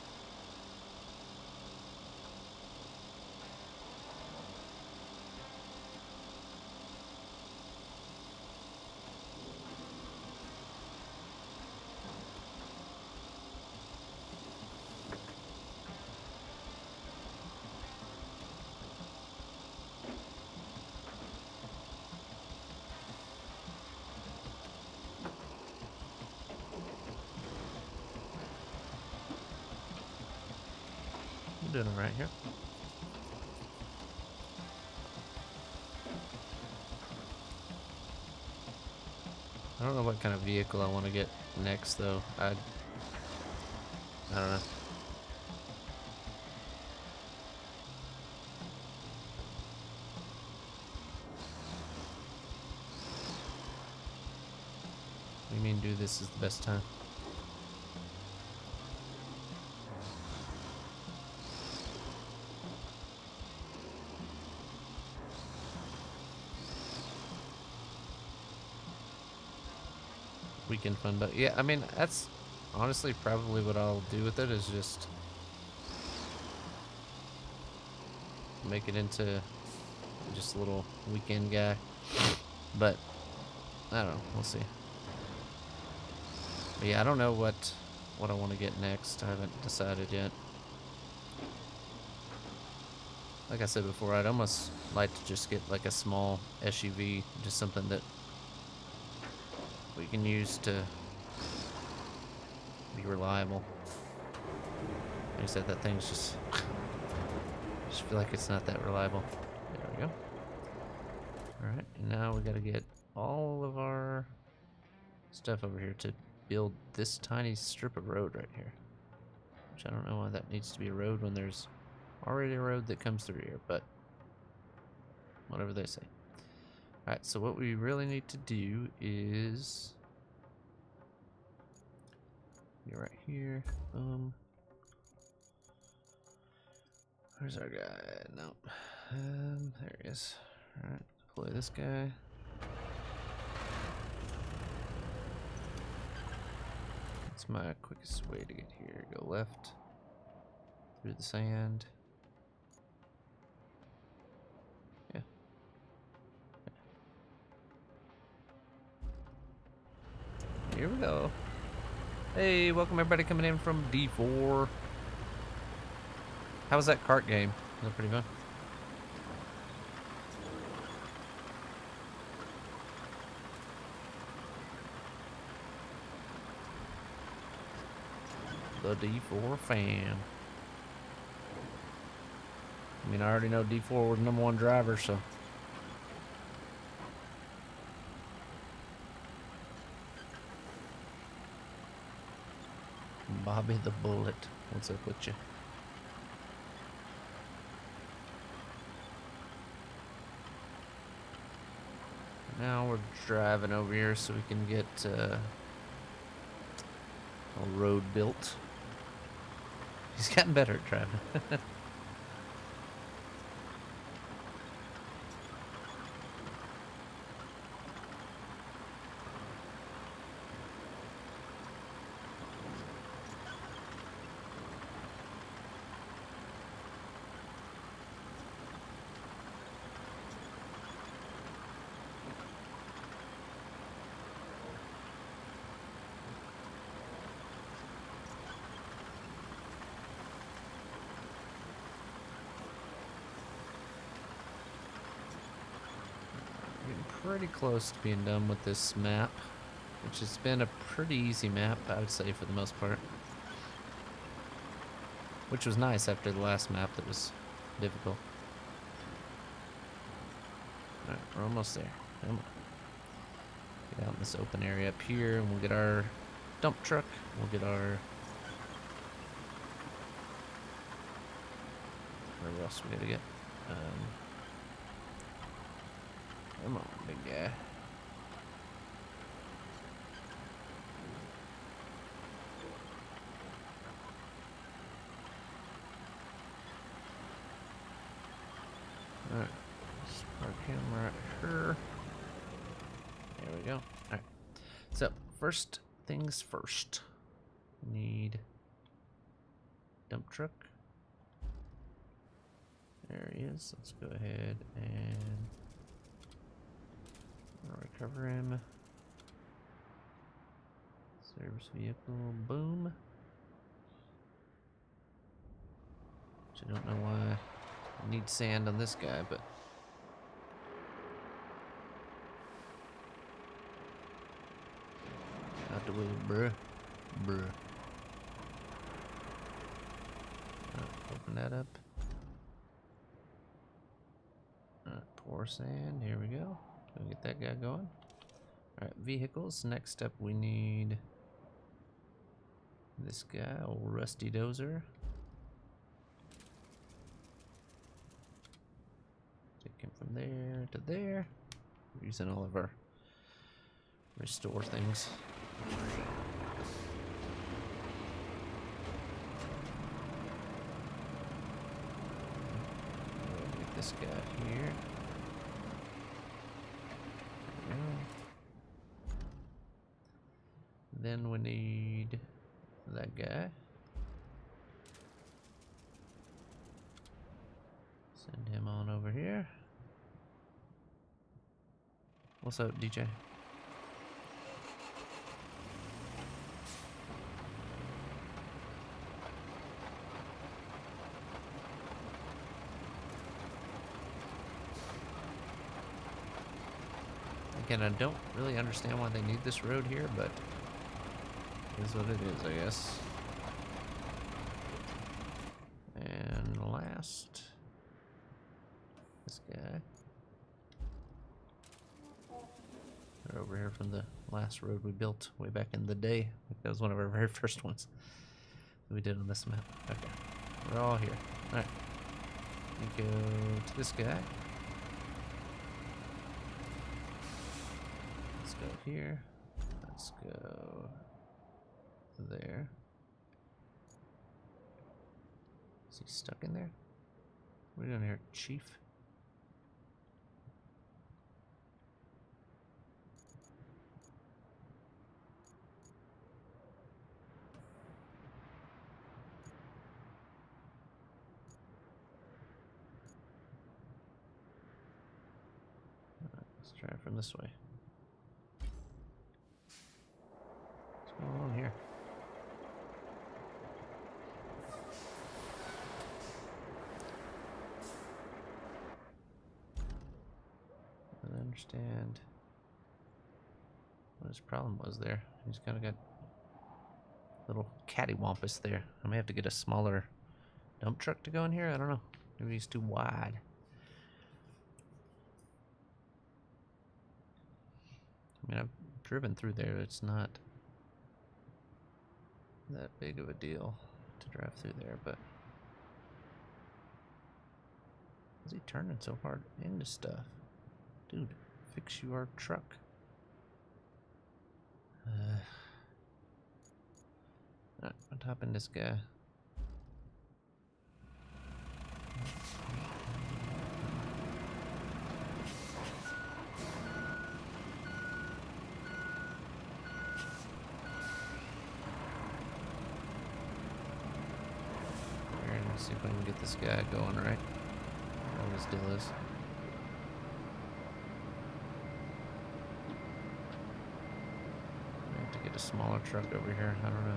S1: I'm doing alright here. I don't know what kind of vehicle I want to get next, though. I don't know. What do you mean do this is the best time? Weekend fun, but yeah, I mean, that's honestly probably what I'll do with it, is just make it into just a little weekend guy. But I don't know, we'll see. But yeah, I don't know what I want to get next. I haven't decided yet. Like I said before, I'd almost like to just get like a small SUV, just something that we can use to be reliable. Like I said, that thing's just feel like it's not that reliable. There we go. Alright, and now we gotta get all of our stuff over here to build this tiny strip of road right here. Which I don't know why that needs to be a road when there's already a road that comes through here, but whatever they say. Alright, so what we really need to do is get right here. Where's our guy? Nope. There he is. Alright, deploy this guy. That's my quickest way to get here. Go left through the sand. Yeah. Here we go. Hey, welcome everybody coming in from D4. How was that cart game? Was that pretty fun? The D4 fam. I mean, I already know D4 was #1 driver, so. Bobby the Bullet. What's up with you? Now we're driving over here so we can get a road built. He's gotten better at driving. pretty close to being done with this map, which has been a pretty easy map, I would say, for the most part. Which was nice after the last map that was difficult. Alright, we're almost there. Come on. Get out in this open area up here, and we'll get our dump truck. We'll get our... Where else we gotta get? Come on, big guy. Alright, let's park him right here. There we go. Alright, so first things first. Need dump truck. There he is. Let's go ahead and recover him. Service vehicle, boom. Which I don't know why I need sand on this guy, but out the way, bruh. Open that up. Pour sand. Here we go. Go get that guy going. Alright, vehicles. Next up, we need this guy, old Rusty Dozer. Take him from there to there. We're using all of our restore things. Get this guy here. Then we need that guy. Send him on over here. What's up, DJ? Again, I don't really understand why they need this road here, but it is what it is, I guess. And last, this guy. They're over here from the last road we built way back in the day. I think that was one of our very first ones that we did on this map. Okay, we're all here. All right, we go to this guy. Let's go here. Let's go there. Is he stuck in there? What are you doing here, Chief? Let's try it from this way. What's going on here? I don't understand what his problem was there. He's kind of got a little cattywampus there. I may have to get a smaller dump truck to go in here. I don't know. Maybe he's too wide. I mean, I've driven through there. It's not that big of a deal to drive through there, but is he turning so hard into stuff? Dude, fix your truck. Alright, on top in this guy. Let's see if I can get this guy going right. What this deal is. I have to get a smaller truck over here. I don't know.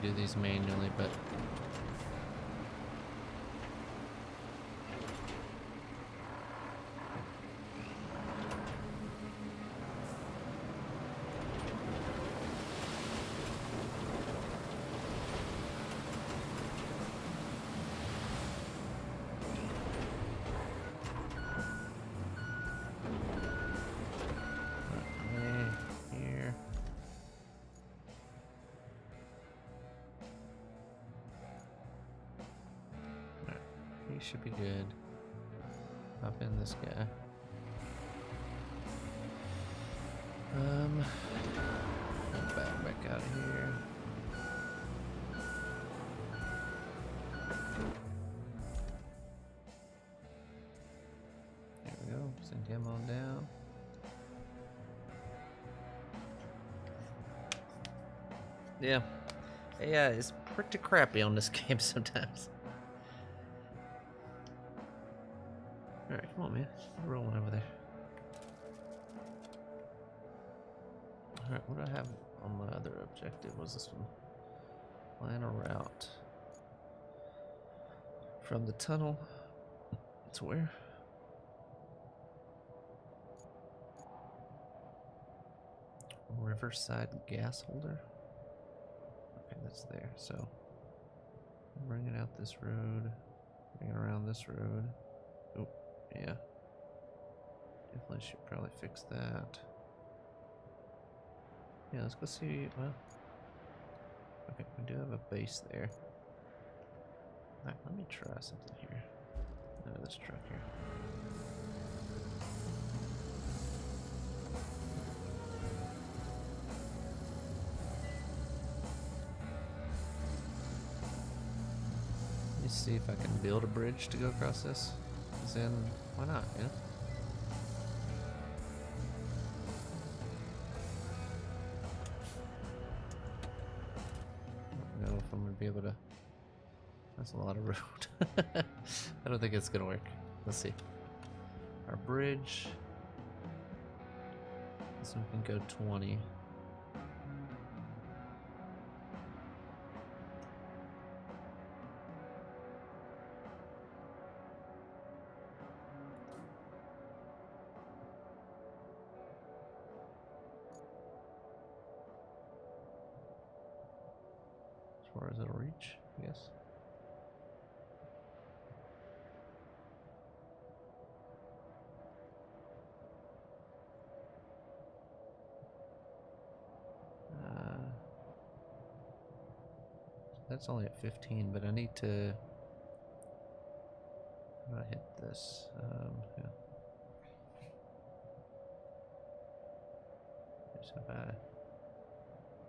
S1: do these manually, but here. Alright, he should be good. Hop in this guy. Back out of here. There we go. Send him on down. Yeah. AI is pretty crappy on this game sometimes. Alright, come on, man. We're rolling over there. Alright, what do I have on my other objective? Was this one? Plan a route from the tunnel to where? Riverside gas holder. Okay, that's there. So bring it out this road, bring it around this road. Oh, yeah. Definitely should probably fix that. Yeah, let's go see. Well, okay, we do have a base there. Alright, let me try something here. This truck here. Let me see if I can build a bridge to go across this. 'Cause then, why not, you know? I don't know if I'm gonna be able to. That's a lot of road. I don't think it's gonna work. Let's see. Our bridge. This one can go 20. As far as it'll reach, I guess. That's only at 15, but I need to. How do I hit this? Yeah. There's a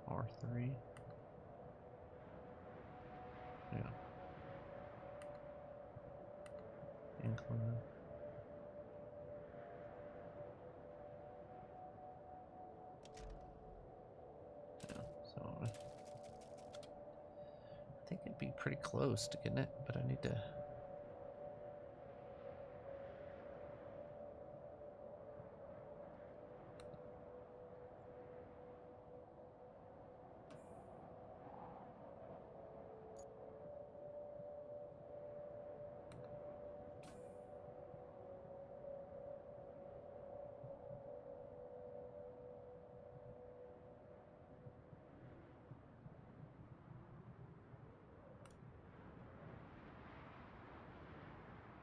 S1: R3. Yeah. Incline. Yeah, so I think it'd be pretty close to getting it, but I need to.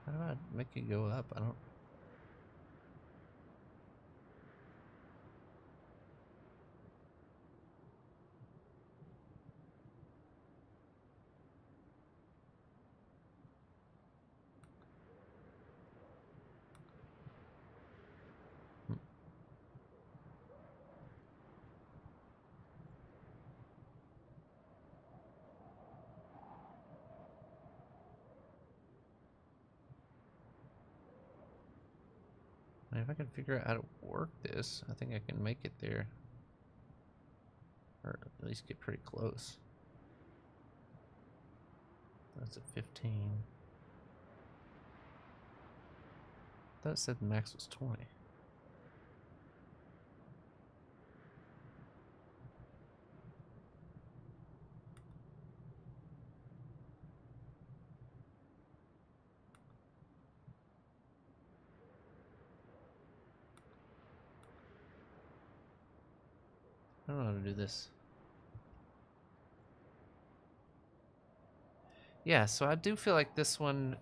S1: How do I make it go up? I don't. If I can figure out how to work this, I think I can make it there. Or at least get pretty close. That's at 15. I thought it said the max was 20. don't know how to do this. Yeah, so I do feel like this one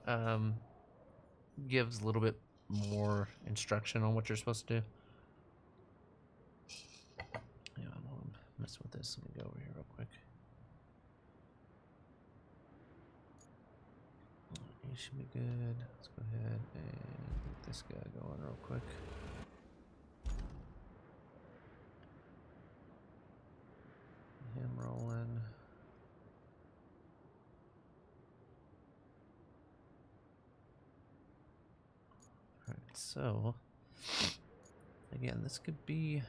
S1: gives a little bit more instruction on what you're supposed to do. Yeah, I'm gonna mess with this. Let me go over here real quick. He should be good. Let's go ahead and get this guy going real quick. Him rolling. Alright, so again, this could be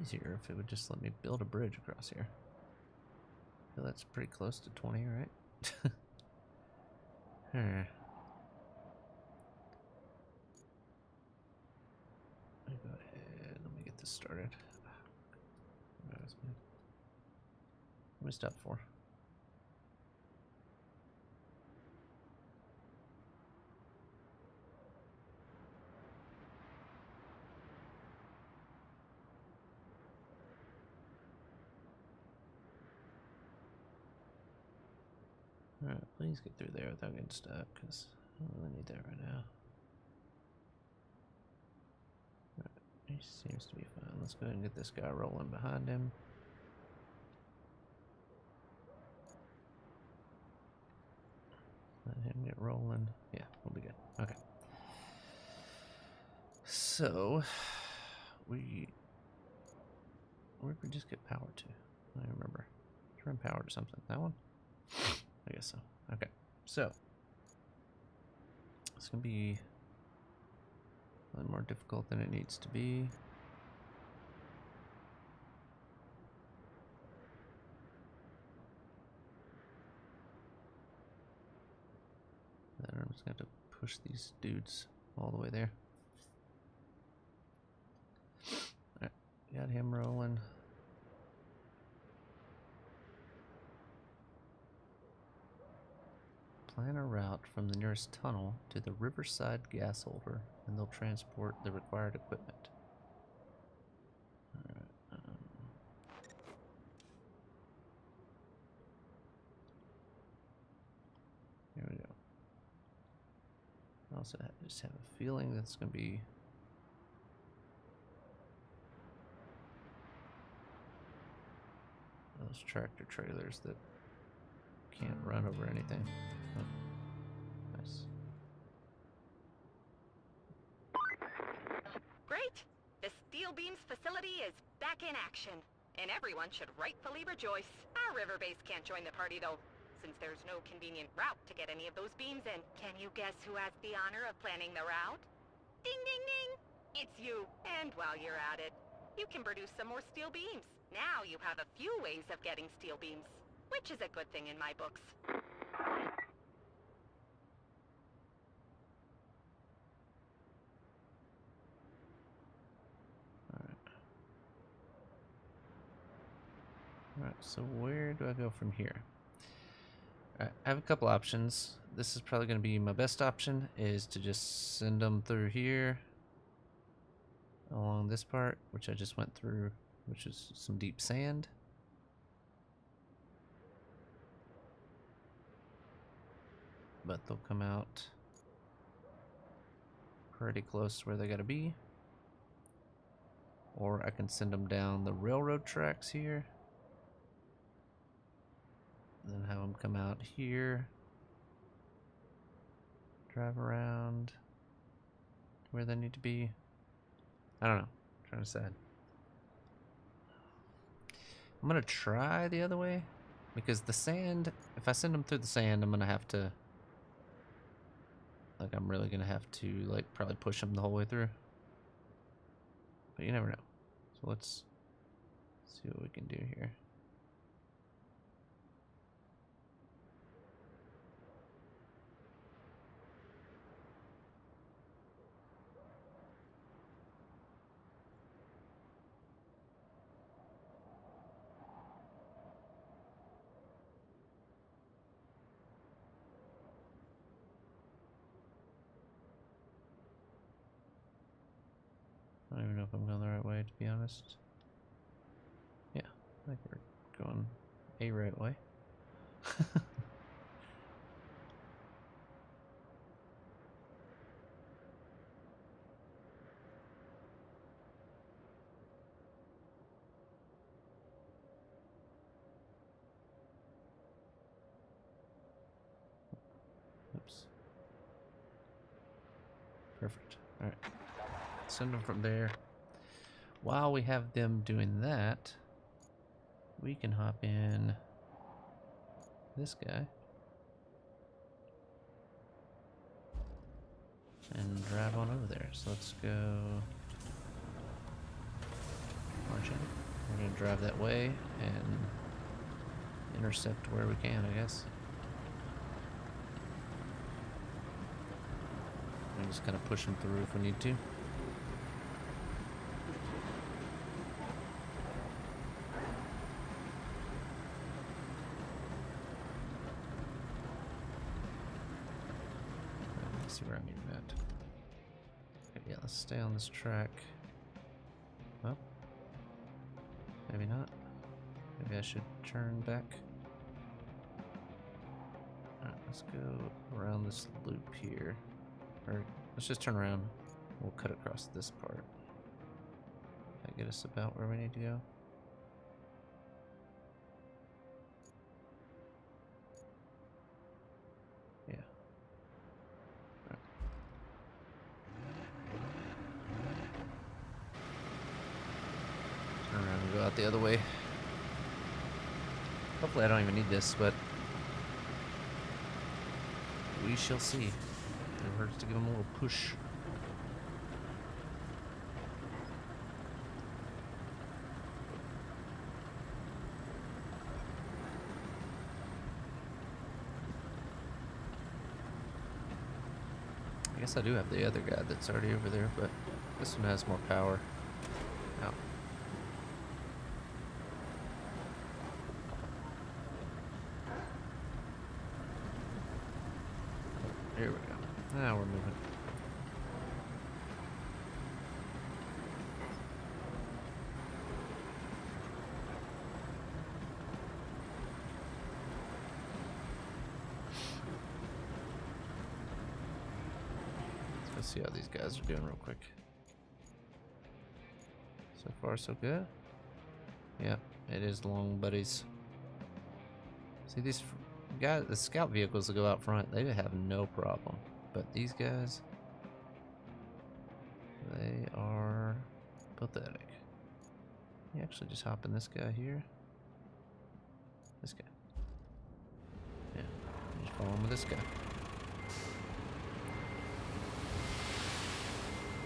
S1: easier if it would just let me build a bridge across here. I feel that's pretty close to 20, right? Alright. Let me go ahead. Let me get this started. What me stop for? Alright, please get through there without getting stuck, because I don't really need that right now. Alright, he seems to be fine. Let's go ahead and get this guy rolling behind him. Let him get rolling. Yeah, we'll be good. Okay. So, where did we just get power to? I don't remember. Turn power to something. That one? I guess so. Okay. So, it's going to be a little more difficult than it needs to be. Then I'm just going to have to push these dudes all the way there. Alright, got him rolling. Plan a route from the nearest tunnel to the riverside gas holder, and they'll transport the required equipment. Alright, here we go. I also just have a feeling that's going to be those tractor trailers that can't run over anything. Oh, nice.
S2: Great! The Steel Beams facility is back in action, and everyone should rightfully rejoice. Our river base can't join the party, though, since there's no convenient route to get any of those beams in. Can you guess who has the honor of planning the route? Ding, ding, ding! It's you. And while you're at it, you can produce some more steel beams. Now you have a few ways of getting steel beams, which is a good thing in my books.
S1: Alright, so where do I go from here? Alright, I have a couple options. This is probably going to be my best option, is to just send them through here along this part, which I just went through, which is some deep sand. But they'll come out pretty close to where they gotta be. Or I can send them down the railroad tracks here. And then have them come out here. Drive around where they need to be. I don't know. I'm trying to decide. I'm gonna try the other way. Because the sand, if I send them through the sand, I'm gonna have to, like, I'm really gonna have to, like, probably push them the whole way through. But you never know. So let's see what we can do here. I don't even know if I'm going the right way, to be honest. I think we're going a right way. Oops. Perfect. All right. Send them from there. While we have them doing that, we can hop in this guy and drive on over there. So let's go marching. We're gonna drive that way and intercept where we can, I guess. And just kind of push them through if we need to. Let's see where I'm even at. Okay, yeah, let's stay on this track. Well, maybe not. Maybe I should turn back. Alright, let's go around this loop here. Or let's just turn around. We'll cut across this part. That get us about where we need to go. Yeah. Right. Turn around and go out the other way. Hopefully I don't even need this, but we shall see. It hurts to give them a little push. I guess I do have the other guy that's already over there, but this one has more power. Now, here we go. Now we're moving. Let's see how these guys are doing real quick. So far, so good. Yeah, it is long, buddies. See these guys, the scout vehicles that go out front, they have no problem. But these guys, they are pathetic. You actually just hop in this guy here. This guy. Yeah, just follow him with this guy.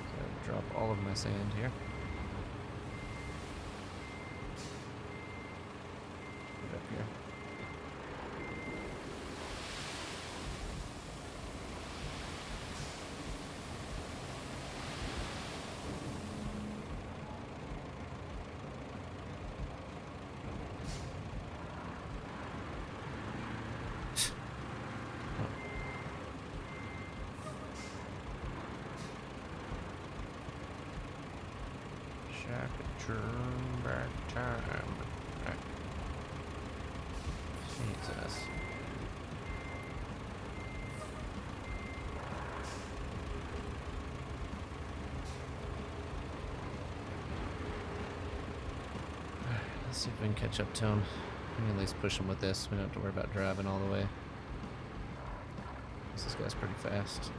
S1: So drop all of my sand here. Get up here. Turn back time. Right. Jesus. Let's see if we can catch up to him. We can at least push him with this. We don't have to worry about driving all the way. This guy's pretty fast.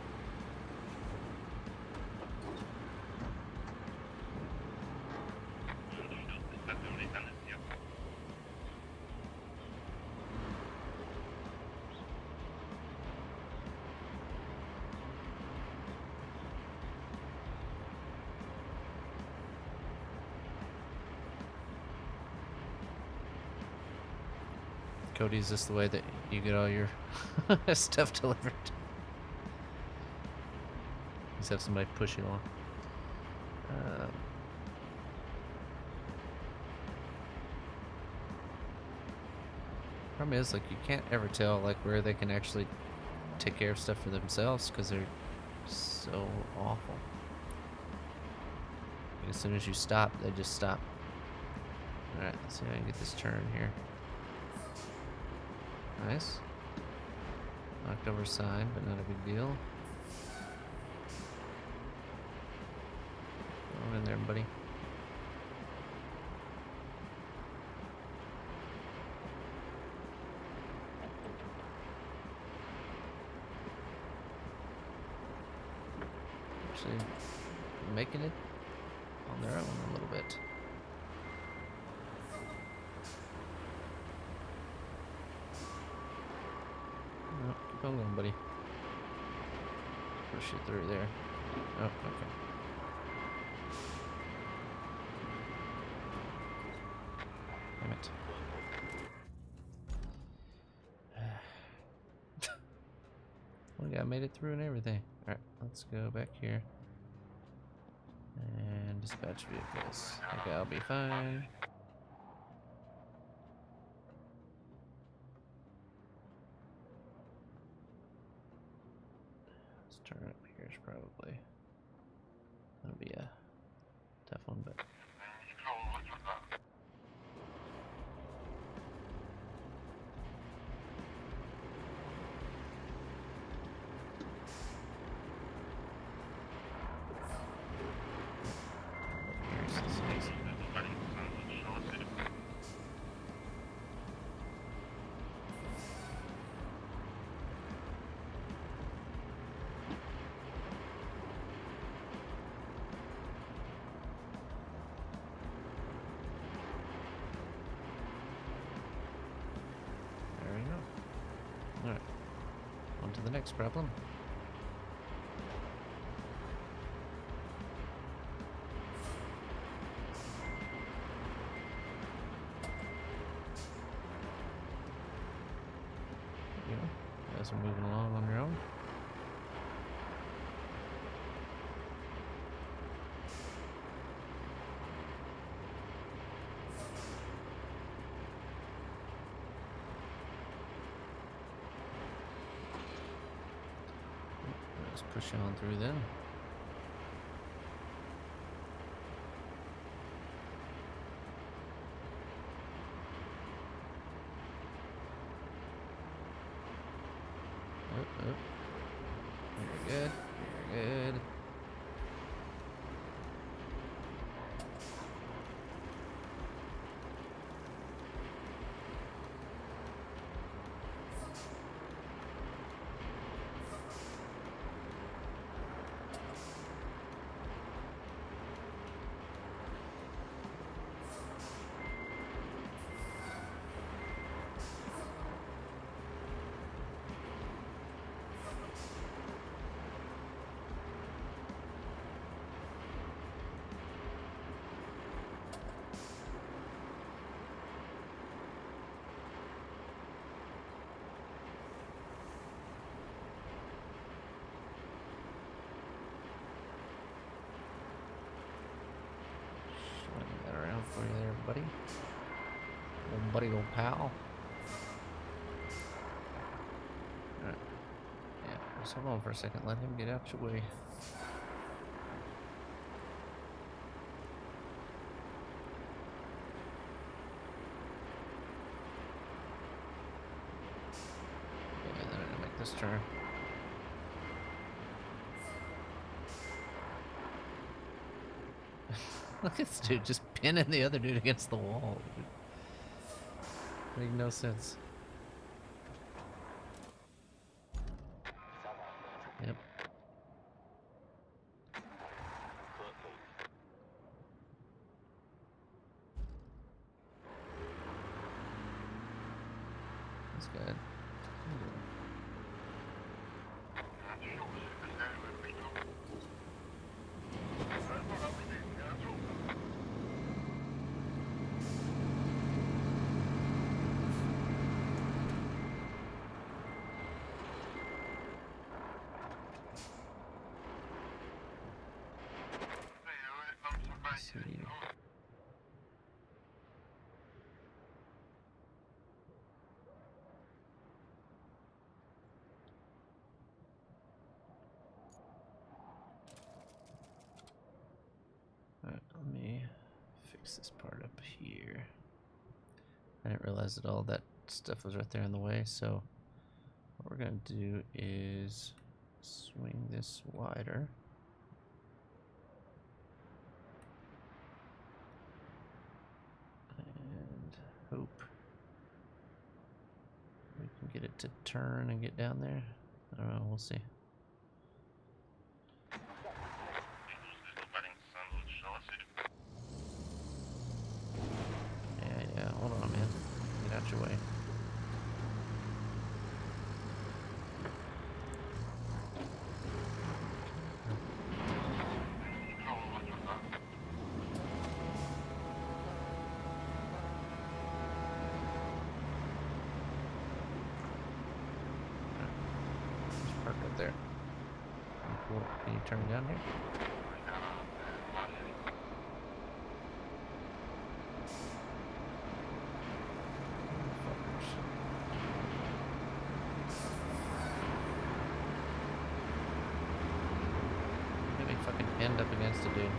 S1: Cody, is this the way that you get all your stuff delivered? Just have somebody push you along. Problem is, like, you can't ever tell like where they can actually take care of stuff for themselves because they're so awful. As soon as you stop, they just stop. Alright, let's see how I can get this turn here. Nice. Knocked over sign, but not a big deal. Go in there, buddy. Actually, making it on their own a little bit. Oh, keep on going, buddy. Push it through there. Oh, okay. Damn it. One guy made it through and everything. Alright, let's go back here. And dispatch vehicles. Okay, I'll be fine. Let's turn up here, probably. That'll be a tough one, but. Alright, on to the next problem. You know, you guys are moving along on your own. Let's push on through then. Oh, oh. Very good. Very good. Swing that around for you there, buddy. Old buddy, old pal. Alright. Yeah, just hold on for a second. Let him get out your way. Yeah, then I'm gonna make this turn. Look at this dude just pinning the other dude against the wall. Make no sense. Yep. That's good. See. Alright, let me fix this part up here. I didn't realize that all that stuff was right there in the way, so what we're going to do is swing this wider. And hope we can get it to turn and get down there. I don't know, we'll see. Yeah, hold on, man. Get out your way. Just park right there. Cool. Can you turn it down here? Maybe fucking end up against it, dude.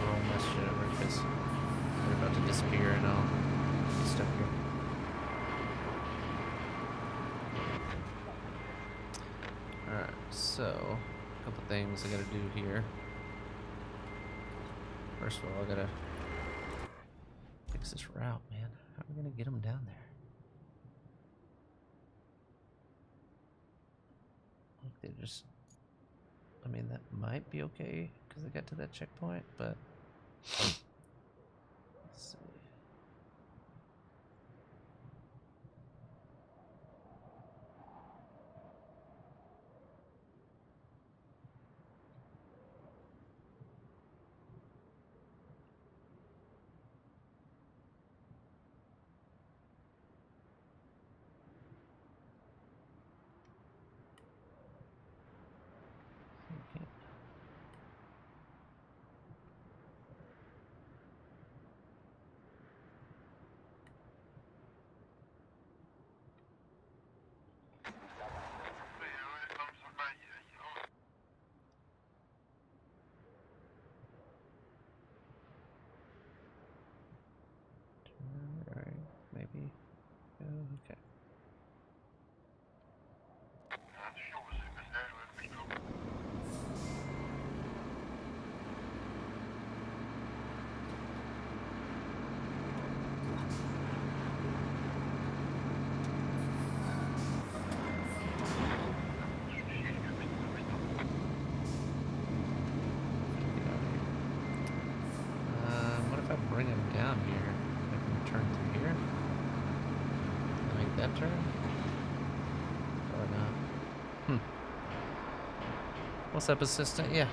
S1: Roll this shit over because they're about to disappear and I'll be stuck here. Alright, so a couple things I gotta do here. First of all, I gotta fix this route, man. How are we gonna get them down there? Like they just, I mean, that might be okay because they got to that checkpoint, but let's see. We can't. Alright, maybe. Okay. What if I bring him down here? I can turn through here? Make that turn? Or not? What's up, assistant? Yeah.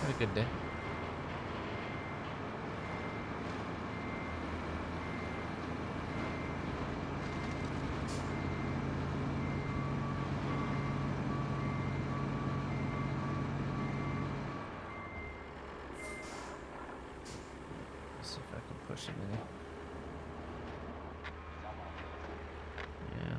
S1: Had a good day. Let's see if I can push him in. Yeah.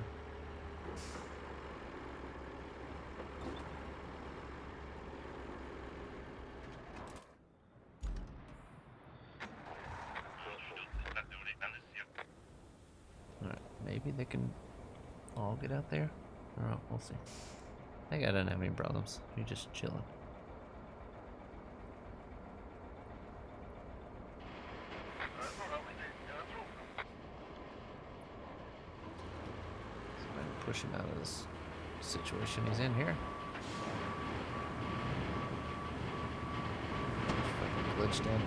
S1: Alright, maybe they can all get out there? Alright, we'll see. I think I don't have any problems. You're just chilling. So I'm gonna push him out of this situation he's in here. Just fucking glitched in.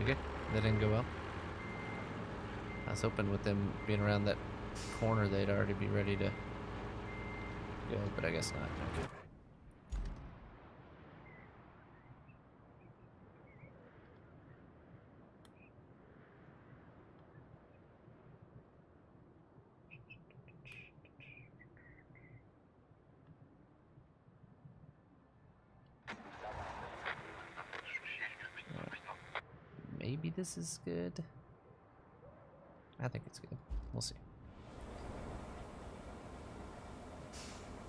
S1: Okay, that didn't go well. I was hoping with them being around that corner they'd already be ready to go, but I guess not. Okay. maybe this is good. I think it's good. We'll see.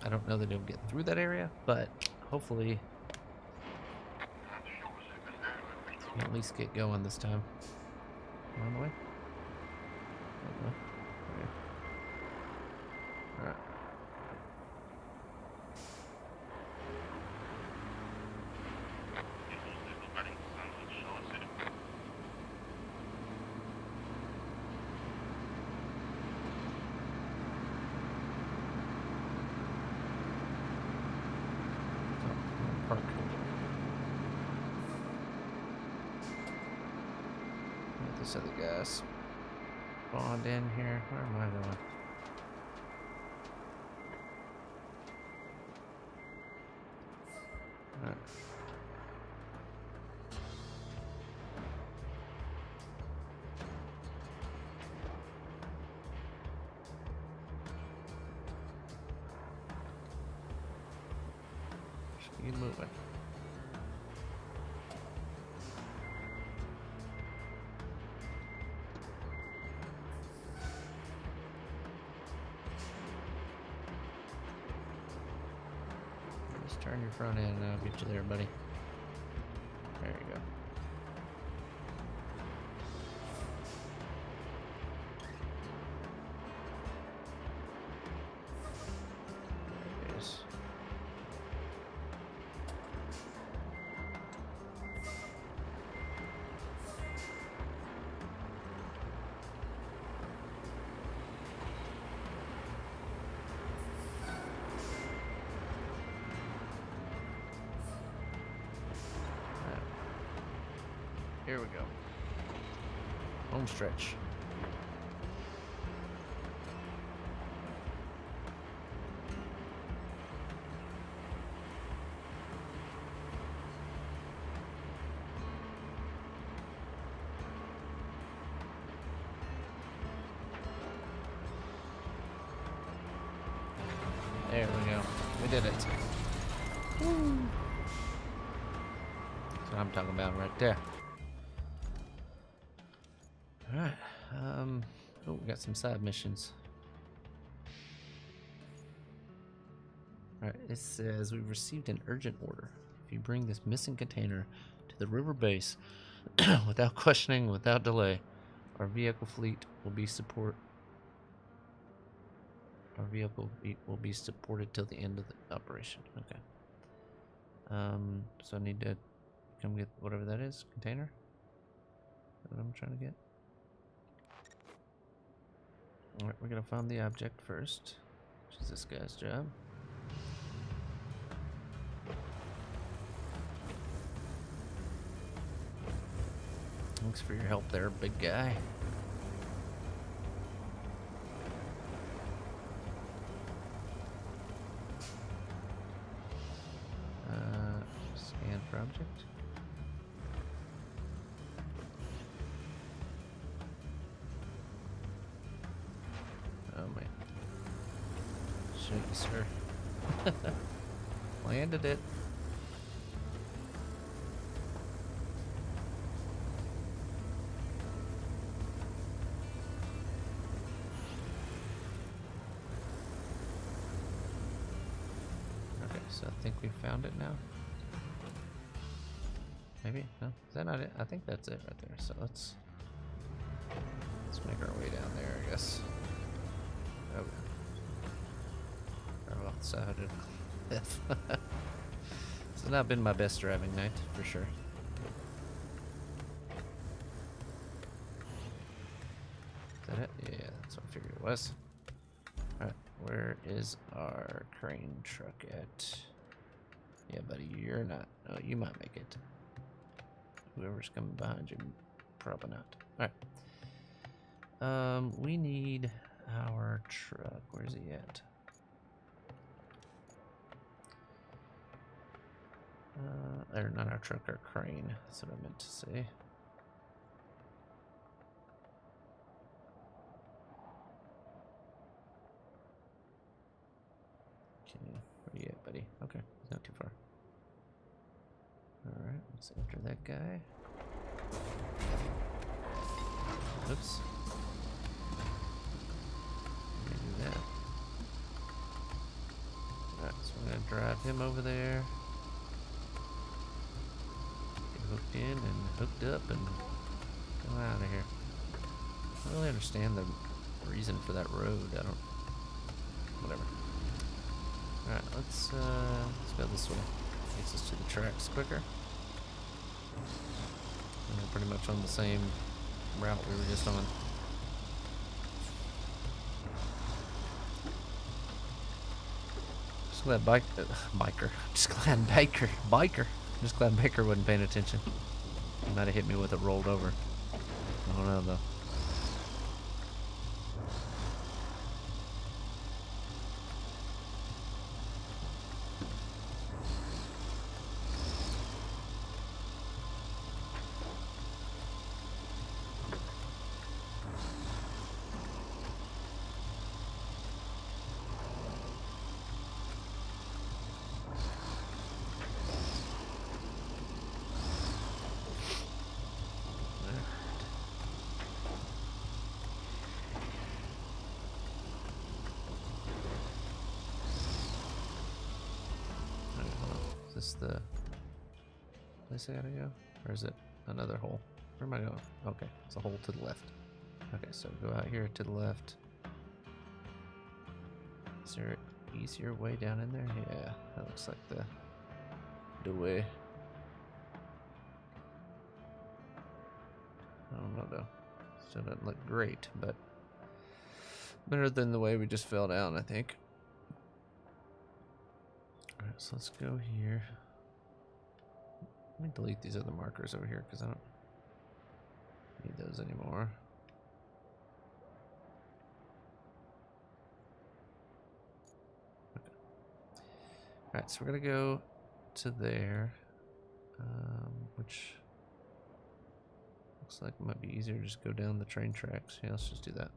S1: I don't know that it'll get through that area, but hopefully we'll at least get going this time. On the way? On the way? Okay. Alright. Park. Get this other guy spawned in here. Where am I going? Alright. Keep moving. Just turn your front end and I'll get you there, buddy. There you go. There it is. Here we go. Home stretch. There we go. We did it. Woo. That's what I'm talking about right there. Alright, oh, we got some side missions. Alright, it says we've received an urgent order. If you bring this missing container to the river base without questioning, without delay, our vehicle fleet will be supported till the end of the operation. Okay. So I need to come get whatever that is, container? Is that what I'm trying to get? Alright, we're gonna find the object first, which is this guy's job. Thanks for your help there, big guy. Scan for object. Oh man. Shoot you, sir. Landed it. Okay, so I think we found it now. Maybe? No? Is that not it? I think that's it right there. So let's make our way down there, I guess. Oh, right off the side of the cliff. This has not been my best driving night, for sure. Is that it? Yeah, that's what I figured it was. Alright, where is our crane truck at? Yeah, buddy, you're not. Oh, you might make it. Whoever's coming behind you, probably not. Alright. We need our truck. Where's he at? Or not our truck, our crane. That's what I meant to say. Okay, where you at, buddy? Okay, he's not too far. Alright, let's enter that guy. Oops. Let me do that. Alright, so we're gonna drive him over there. Get hooked in and hooked up and go out of here. I don't really understand the reason for that road. I don't. Whatever. Alright, let's go this way. Takes us to the tracks quicker. And we're pretty much on the same route we were just on. Just glad biker. Just glad biker. Just glad Baker wasn't paying attention. He might have hit me with it rolled over. I don't know though. Is this the place I gotta go? Or is it another hole? Where am I going? Okay, it's a hole to the left. Okay, so go out here to the left. Is there an easier way down in there? Yeah, that looks like the way. I don't know though. Still doesn't look great, but better than the way we just fell down, I think. Alright, so let's go here. Let me delete these other markers over here because I don't need those anymore. Okay. Alright, so we're gonna go to there, which looks like it might be easier to just go down the train tracks. Yeah, let's just do that.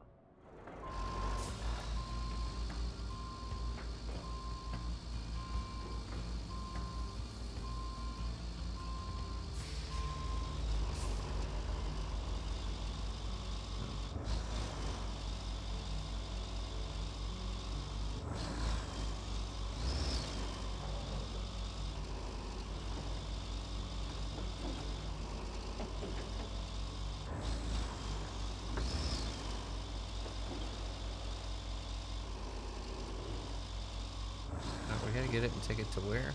S1: We gotta get it and take it to where?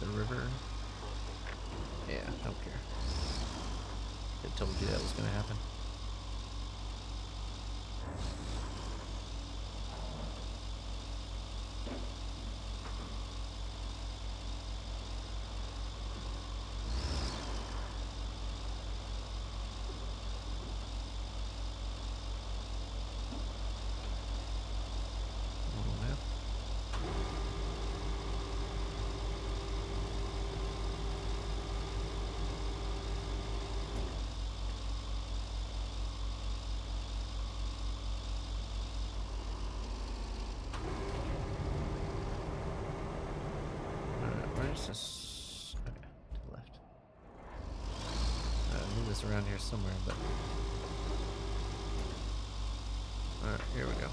S1: The river? Yeah, I don't care. I told you that was gonna happen. Where's this? Okay, to the left. I knew this around here somewhere, but alright, here we go.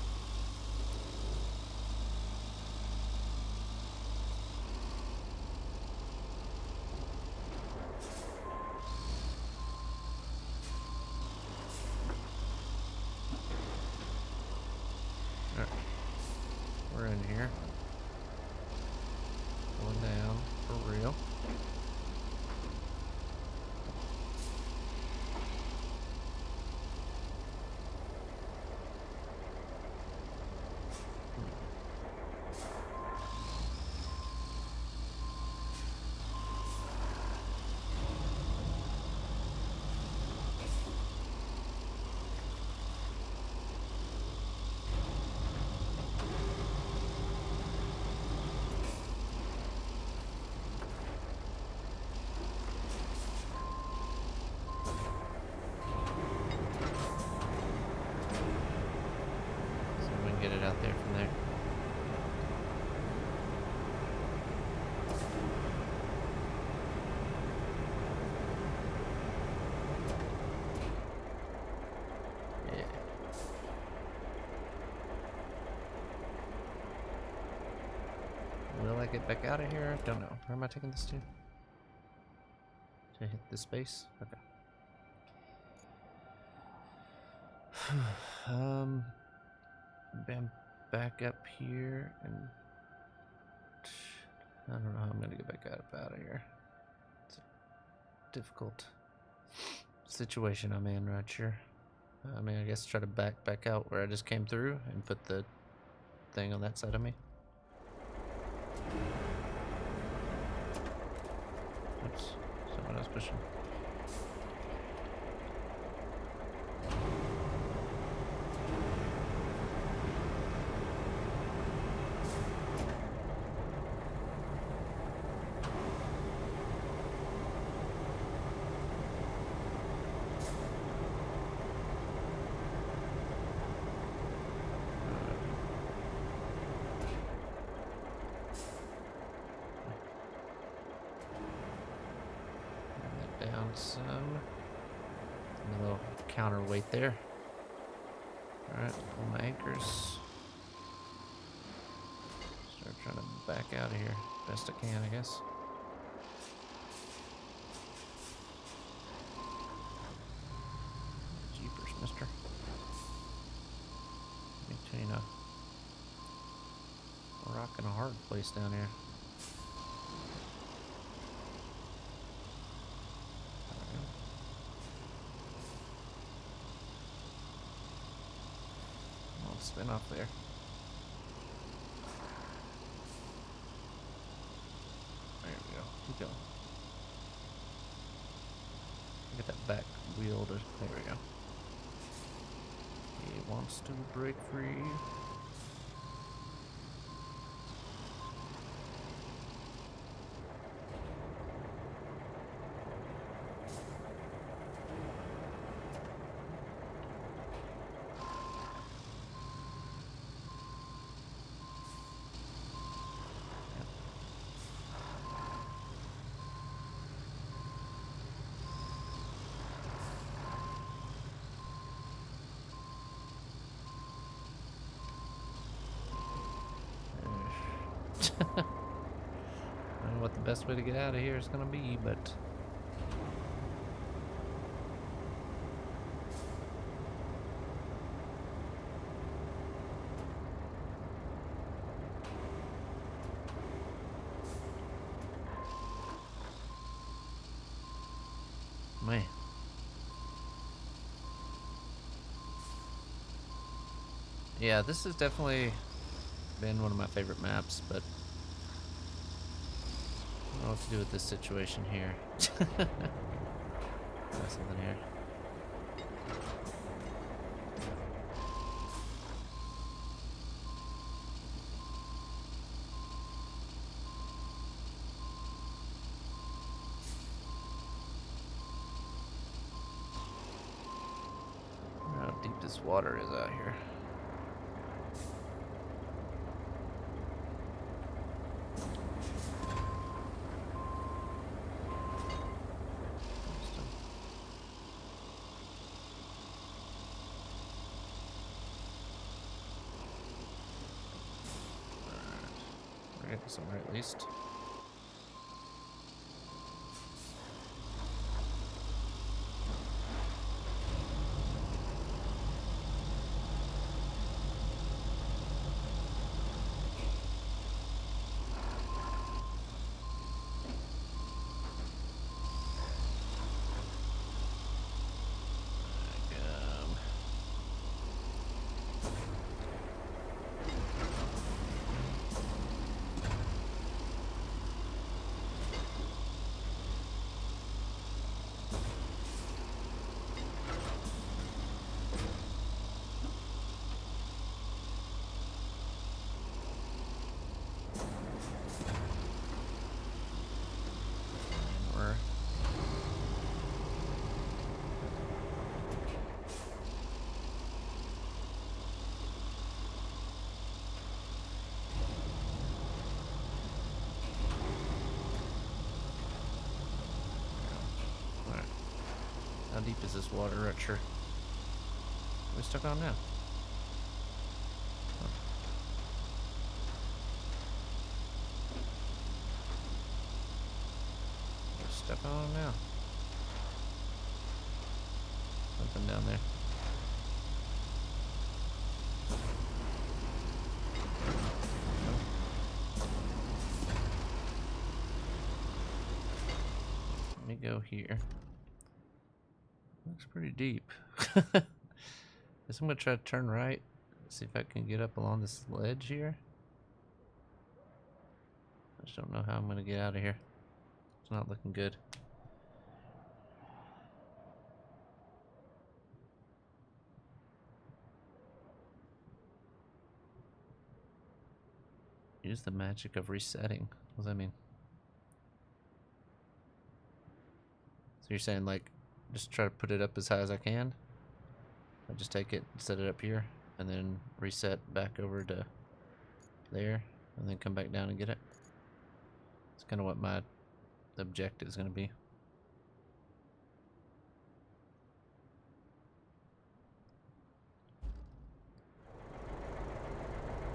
S1: Alright, we're in here. Going down for real. Will I get back out of here? Don't know. Where am I taking this to? To hit the space? Okay. I'm back up here, and I don't know how I'm gonna get back out of here. It's a difficult situation I'm in right here. I mean, I guess try to back out where I just came through and put the thing on that side of me. Oops, someone else pushing. Down some. And a little counterweight there. Alright, pull my anchors. Start trying to back out of here best I can, I guess. Jeepers, mister. Between a rock and a hard place down here. Spin off there. There we go. Keep going. Get that back wheel to. There we go. He wants to break free. I don't know what the best way to get out of here is going to be, but man. Yeah, this has definitely been one of my favorite maps, but I don't know what to do with this situation here. Got something here. I wonder how deep this water is out here. Somewhere at least. How deep is this water? Not sure. Are we stuck on now? Huh. Strap on now. Something down there. Let me go here. Looks pretty deep. Guess I'm gonna try to turn right. See if I can get up along this ledge here. I just don't know how I'm gonna get out of here. It's not looking good. Use the magic of resetting. What does that mean? So you're saying like just try to put it up as high as I can? I just take it, set it up here, and then reset back over to there, and then come back down and get it. It's kind of what my objective is going to be.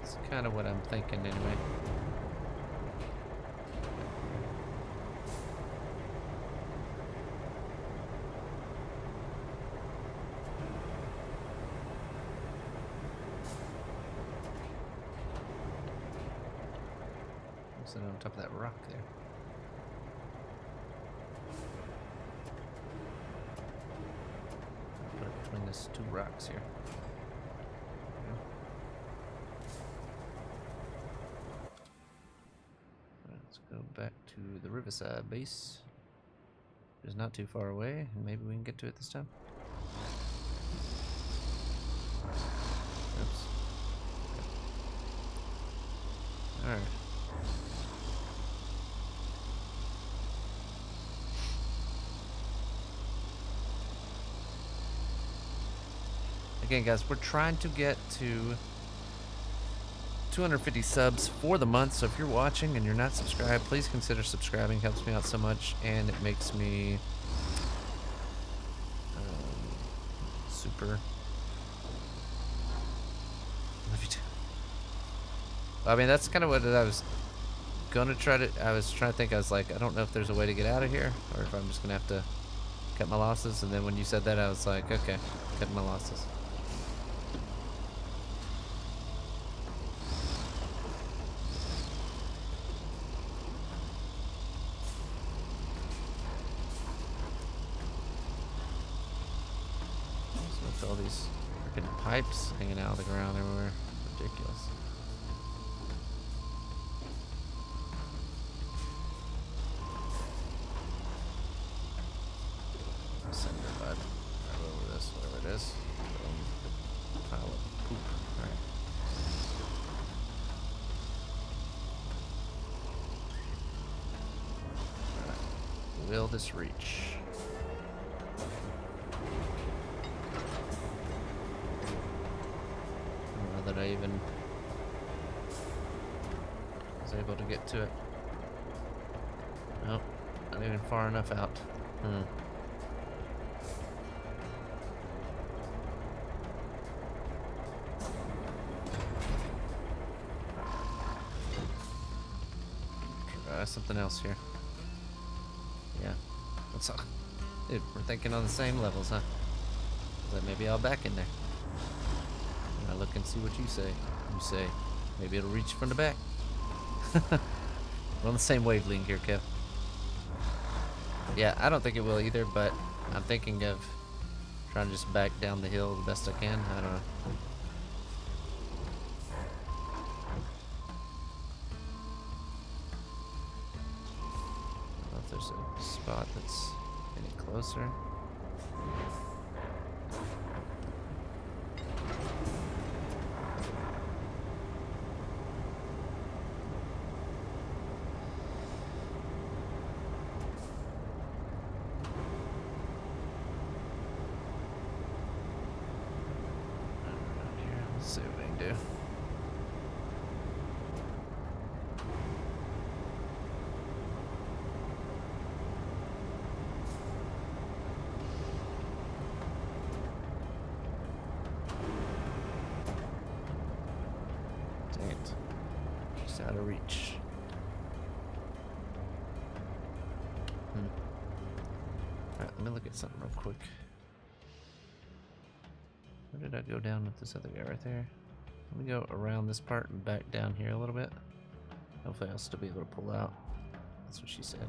S1: It's kind of what I'm thinking anyway. Sitting on top of that rock there. Put it between these two rocks here. Let's go back to the Riverside base. It's not too far away, and maybe we can get to it this time. Oops. Alright. Again, guys, we're trying to get to 250 subs for the month, so if you're watching and you're not subscribed, please consider subscribing. It helps me out so much, and it makes me super. Love you too. I mean, that's kind of what I was gonna try to. I was trying to think. I was like, I don't know if there's a way to get out of here, or if I'm just gonna have to cut my losses. And then when you said that, I was like, okay, cut my losses. All these freaking pipes hanging out of the ground everywhere. Ridiculous. Send it right over this, whatever it is. Pile of poop. Alright. Alright. Will this reach? That I even was able to get to it. Nope, not even far enough out. Try something else here. Yeah, that's all. Dude, we're thinking on the same levels, huh? That maybe I'll back in there. I look and see what you say. You say, maybe it'll reach from the back. We're on the same wavelength here, Kev. Yeah, I don't think it will either, but I'm thinking of trying to just back down the hill the best I can. I don't know. I don't know if there's a spot that's any closer. See what we can do. Dang it. Just out of reach. Let me look at something real quick. Where did I go down with this other guy right there? Let me go around this part and back down here a little bit. Hopefully I'll still be able to pull out. That's what she said.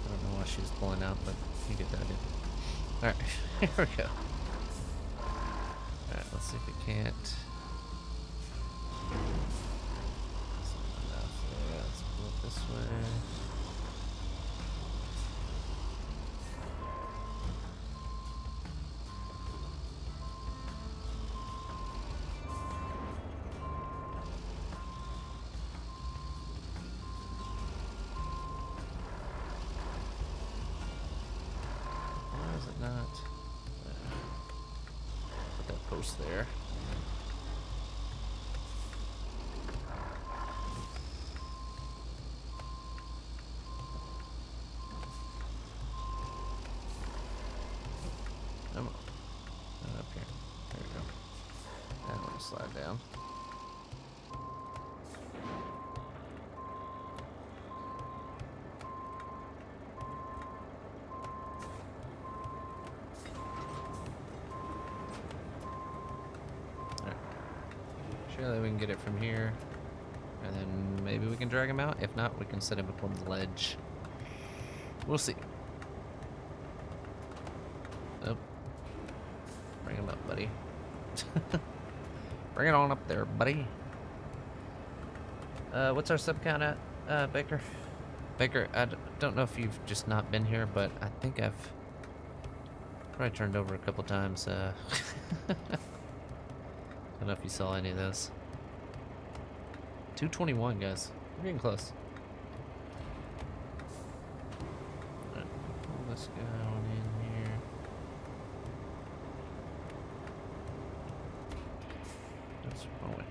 S1: I don't know why she was pulling out, but you get that in. Alright, here we go. Alright, let's see if it can't. Enough there. Let's pull it this way. Why is it not? Put that post there. Come on. Not up here. There we go. And we'll slide down. Surely we can get it from here, and then maybe we can drag him out. If not, we can set him up on the ledge. We'll see. Oh. Bring him up, buddy. Bring it on up there, buddy. What's our sub count at, Baker? Baker, I don't know if you've just not been here, but I think I've probably turned over a couple times. I don't know if you saw any of those. 221, guys. We're getting close. Alright, pull this guy on in here. That's the wrong way.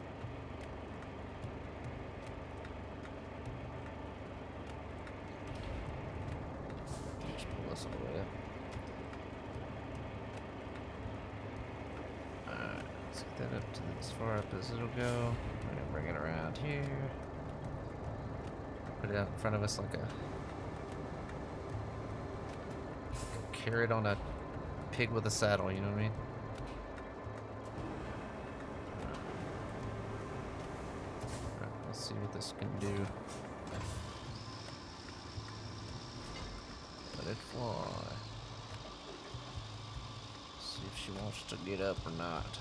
S1: Just pull this all the way up. Let's get that up to as far up as it'll go. We're gonna bring it around here. Put it out in front of us like a carrot on a pig with a saddle, you know what I mean? Alright, let's see what this can do. Let it fly. See if she wants to get up or not.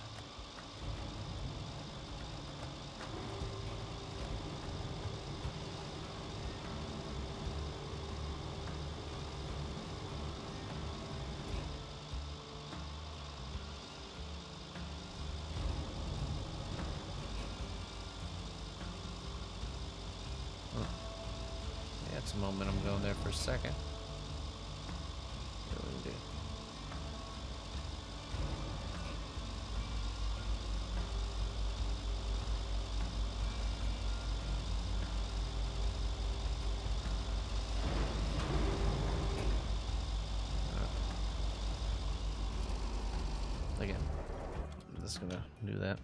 S1: Some momentum going there for a second. What do we do? Again, I'm just gonna do that.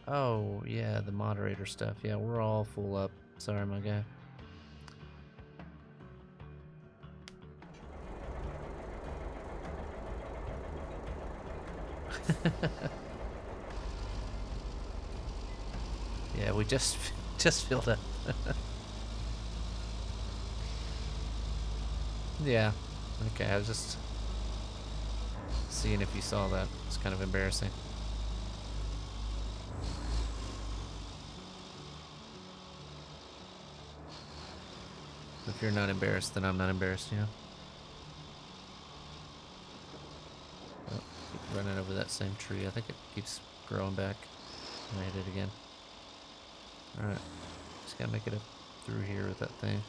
S1: Oh, yeah, the moderator stuff. Yeah, we're all full up. Sorry, my guy. Yeah, we just filled up. Yeah. Okay, I was just seeing if you saw that. It's kind of embarrassing. If you're not embarrassed, then I'm not embarrassed, you know? Oh, keep running over that same tree. I think it keeps growing back. I hit it again. Alright. Just gotta make it up through here with that thing.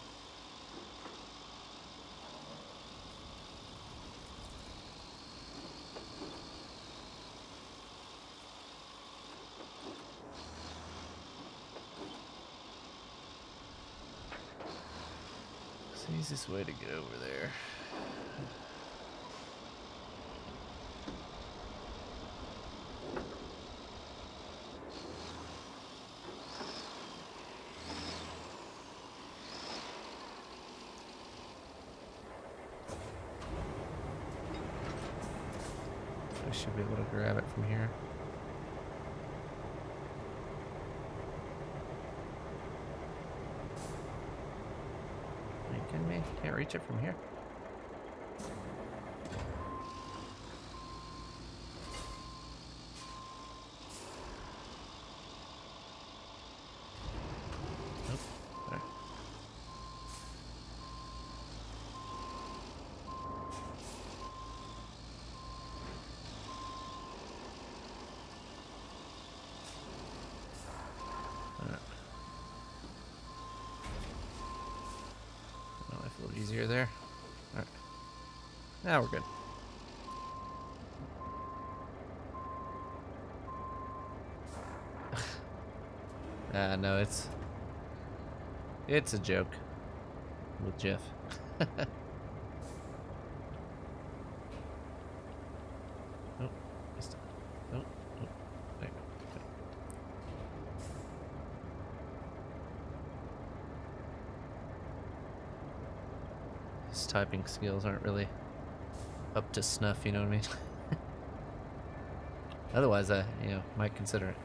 S1: Easiest way to get over there. I should be able to grab it from here. Are you kidding me? Can't reach it from here. Nope. There. Alright. Oh, life a little easier there. Alright. Now we're good. No, it's a joke with Jeff. Oh, missed it. Oh, oh, there. His typing skills aren't really up to snuff, you know what I mean? Otherwise, I, might consider it.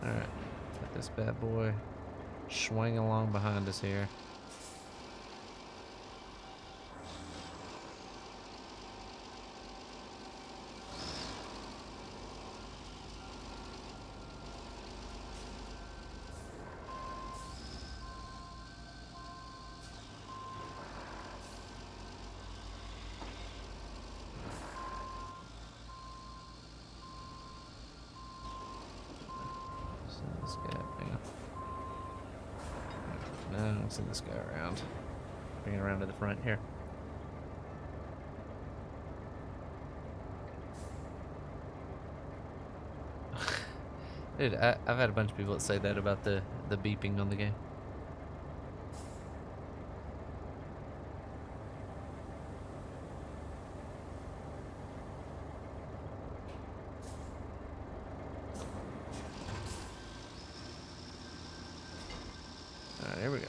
S1: Alright, got this bad boy swinging along behind us here. This guy, hang on. No, send this guy around. Bring it around to the front here. Dude, I've had a bunch of people that say that about the beeping on the game. Alright, here we go.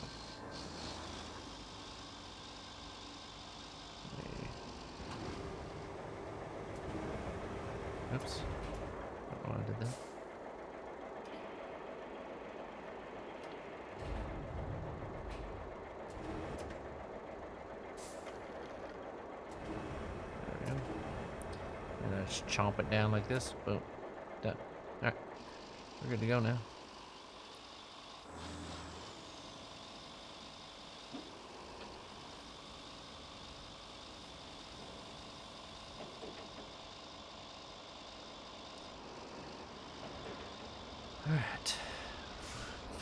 S1: Oops. I don't know why I did that. There we go. And I just chomp it down like this. Boom. Done. Alright. We're good to go now. Alright.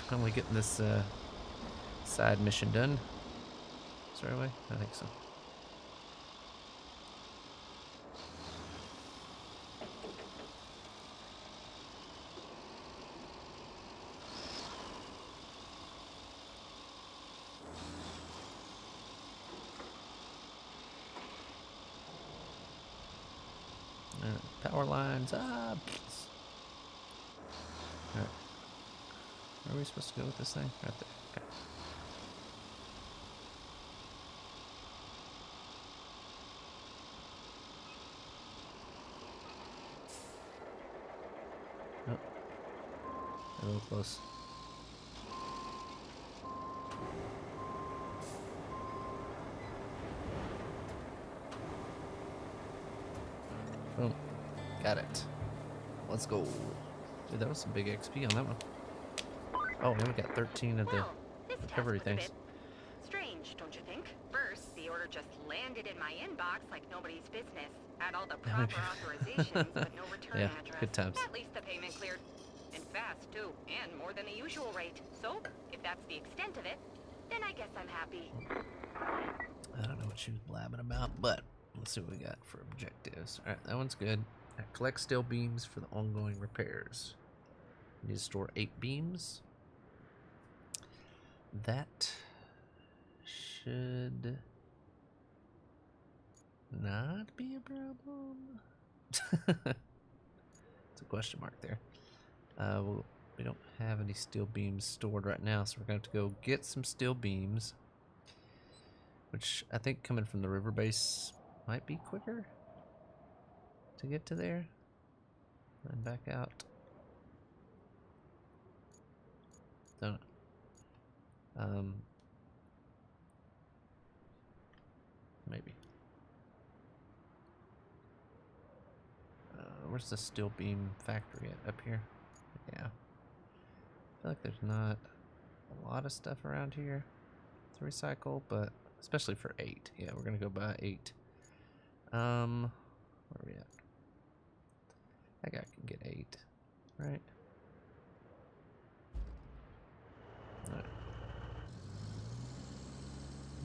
S1: Finally getting this side mission done. Is there a way? I think so. Alright, power lines up. Alright. Where are we supposed to go with this thing? Right there. Okay. Oh. A little close. Boom. Got it. Let's go. Dude, that was some big XP on that one. Oh, and we got 13 of the recovery things.
S2: Strange, don't you think? First, the order just landed in my inbox like nobody's business. Had all the proper authorizations, but no return
S1: Yeah,
S2: address.
S1: good times.
S2: At least the payment cleared. And fast, too. And more than the usual rate. So, if that's the extent of it, then I guess I'm happy.
S1: I don't know what she was blabbing about, but let's see what we got for objectives. Alright, that one's good. Collect steel beams for the ongoing repairs. We need to store 8 beams. That should not be a problem. It's a question mark there. We'll we don't have any steel beams stored right now, so we're going to have to go get some steel beams. Which I think coming from the river base might be quicker to get to there. And back out. Don't know. Maybe. Where's the steel beam factory at? Up here? Yeah. I feel like there's not a lot of stuff around here to recycle, but especially for 8. Yeah, we're gonna go buy 8. Where are we at? That guy can get 8, right? Alright.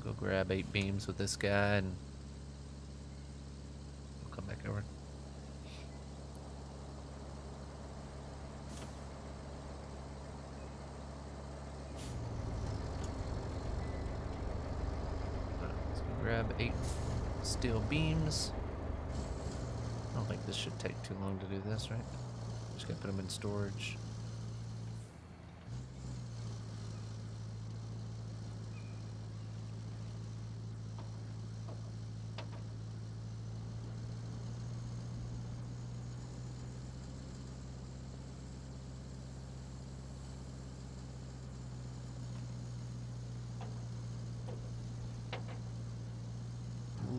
S1: Go grab 8 beams with this guy and we'll come back over. Let's go grab 8 steel beams. I don't think this should take too long to do this, right? Just gotta put them in storage.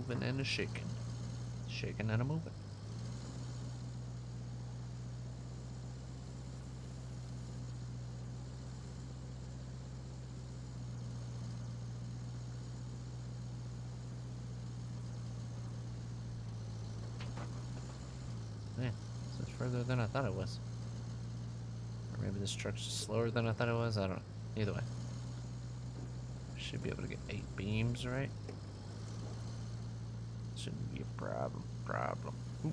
S1: Moving and a shaking. Shaking and a moving. Man, this is further than I thought it was. Or maybe this truck's slower than I thought it was. I don't know. Either way. Should be able to get 8 beams, right? Shouldn't be a problem. Ooh.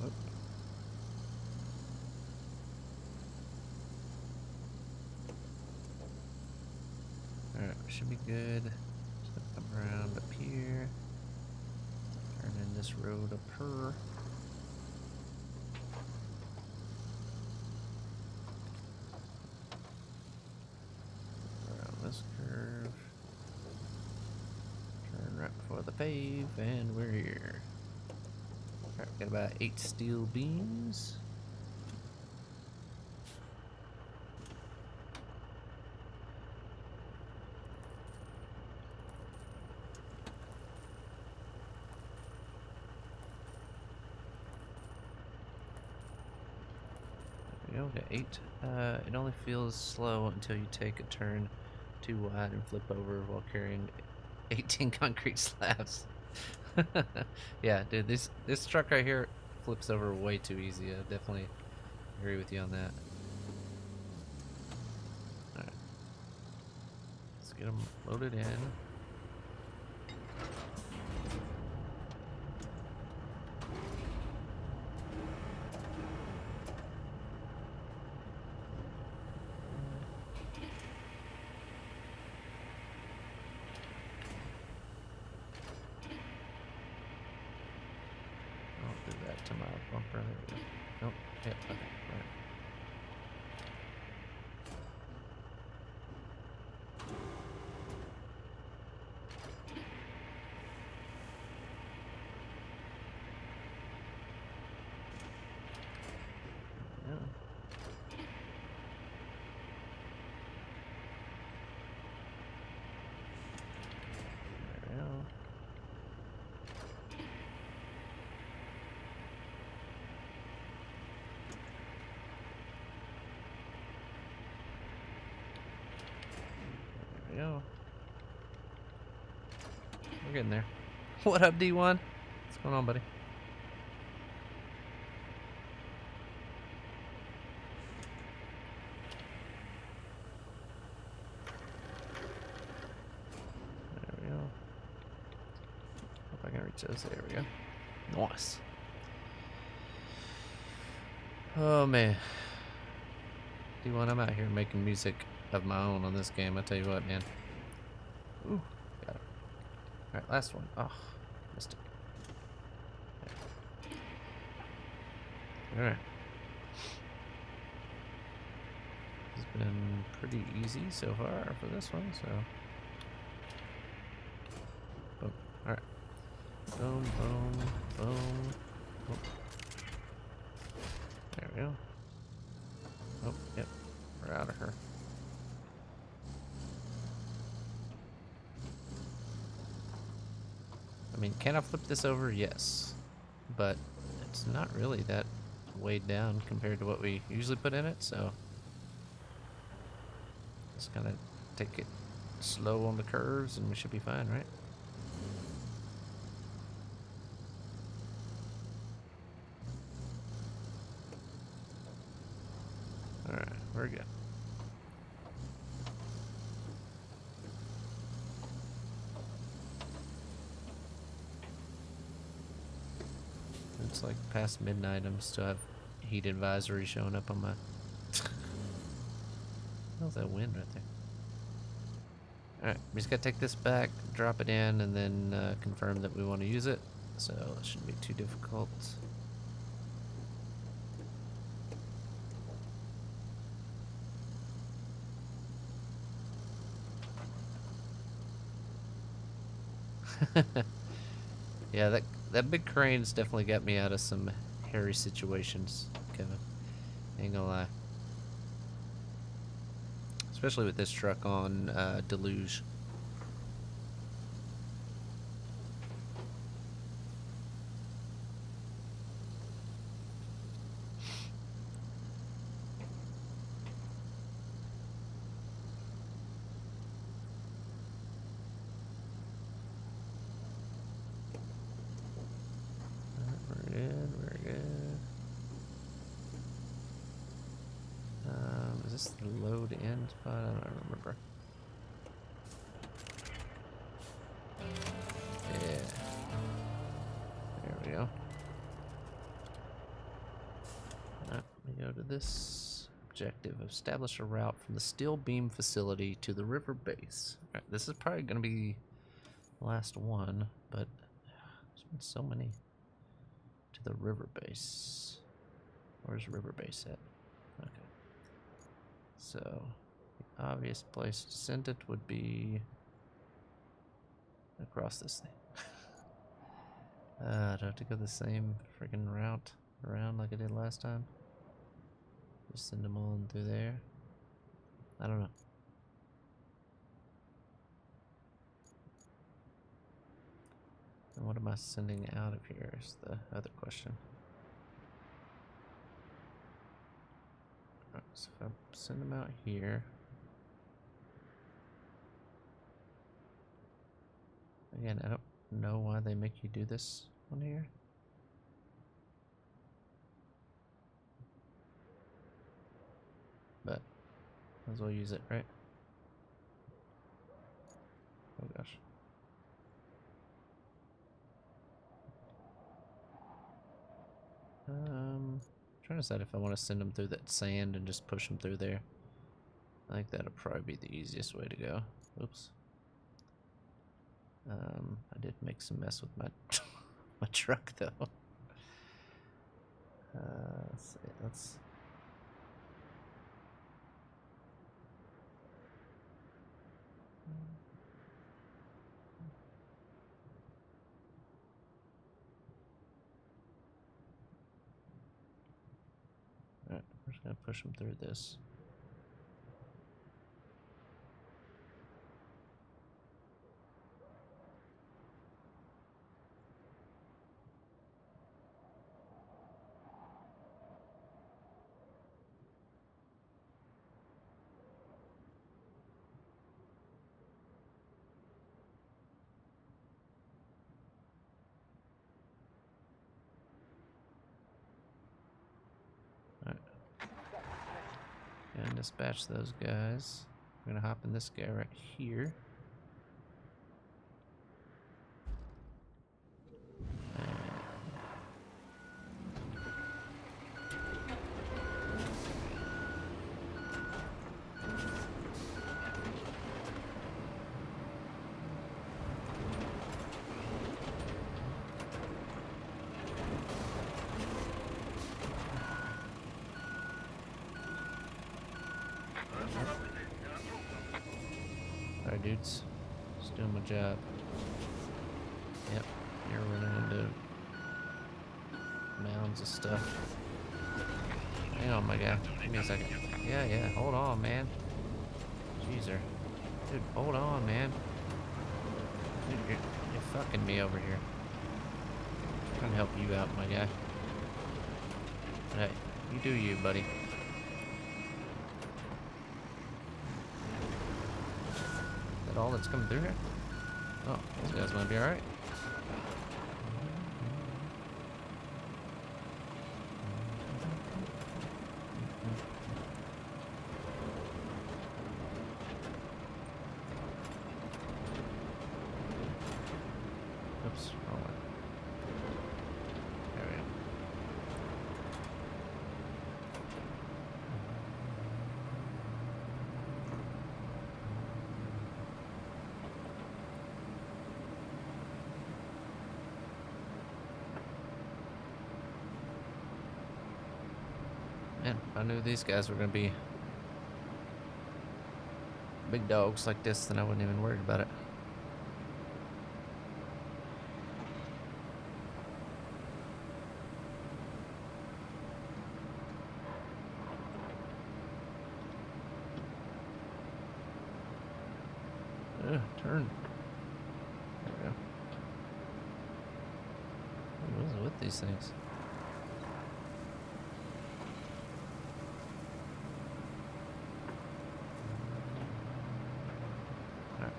S1: Oop. Alright, we should be good. Just gonna come around up here. Turn in this road up here. Around this curve. Turn right before the pave, and we're here. Alright, we got about 8 steel beams. There we go, got 8. It only feels slow until you take a turn too wide and flip over while carrying 18 concrete slabs. Yeah, dude, this truck right here flips over way too easy. I definitely agree with you on that. Alright. Let's get them loaded in. I'll do that to my bumper. There we go. Nope. Yep. Okay. Right. Yeah. There we go. There we go. We're getting there. What up, D1? What's going on, buddy? There we go. Hope I can reach those. There we go. Nice. Oh man. D1, I'm out here making music of my own on this game. I tell you what, man. Ooh, got it. Alright, last one. Oh, missed it. Alright. It's been pretty easy so far for this one, so. Boom. Alright. Boom, boom, boom. Oh. There we go. Oh, yep. We're out of her. I mean, can I flip this over? Yes. But it's not really that weighed down compared to what we usually put in it, so just kind of take it slow on the curves and we should be fine, right? Alright, we're good. It's like past midnight, I'm still have heat advisory showing up on my... How's that wind right there? Alright, we just gotta take this back, drop it in, and then confirm that we want to use it. So it shouldn't be too difficult. Yeah, that big crane's definitely got me out of some hairy situations, Kevin. Ain't gonna lie. Especially with this truck on Deluge. We're good, we're good. Is this the load in spot? I don't remember. Yeah. There we go. Let me go to this objective. Establish a route from the steel beam facility to the river base. Alright, this is probably going to be the last one, but there's been so many. To the river base. Where's river base at? Okay. So, the obvious place to send it would be across this thing. Do I have to go the same freaking route around like I did last time? Just send them on through there? I don't know. And what am I sending out of here is the other question. Alright, so if I send them out here. Again, I don't know why they make you do this on here. But might as well use it, right? Oh gosh. Trying to decide if I want to send them through that sand and just push them through there. I think that'll probably be the easiest way to go. Oops. I did make some mess with my my truck though. Let's see. Alright, we're just gonna push them through this. Alright. And dispatch those guys. We're gonna hop in this guy right here. Sorry, dudes. Just doing my job. Yep, you're running into mounds of stuff. Hang on, my guy. Give me a second. Yeah, hold on, man. Jeezer. Dude, hold on, man. Dude, you're fucking me over here. I'm trying to help you out, my guy. Hey, you do you, buddy. Is that all that's coming through here? Oh, these guys might be alright. Oops, wrong one. There we go. Man, I knew these guys were gonna be big dogs like this, then I wouldn't even worry about it. Turn. There we go. What is it with these things? Alright.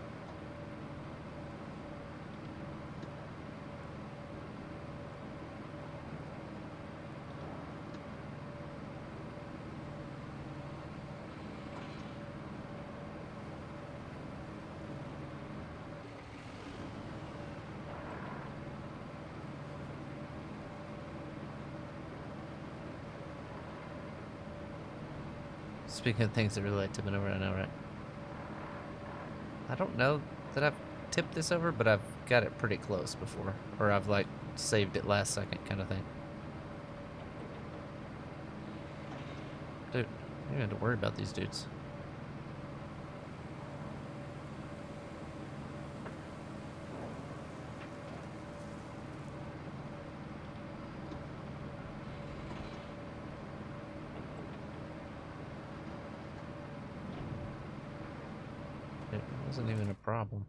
S1: Speaking of things that really like tipping over, I know, right? I don't know that I've tipped this over, but I've got it pretty close before. Or I've, like, saved it last second kind of thing. Dude, you don't have to worry about these dudes. It wasn't even a problem.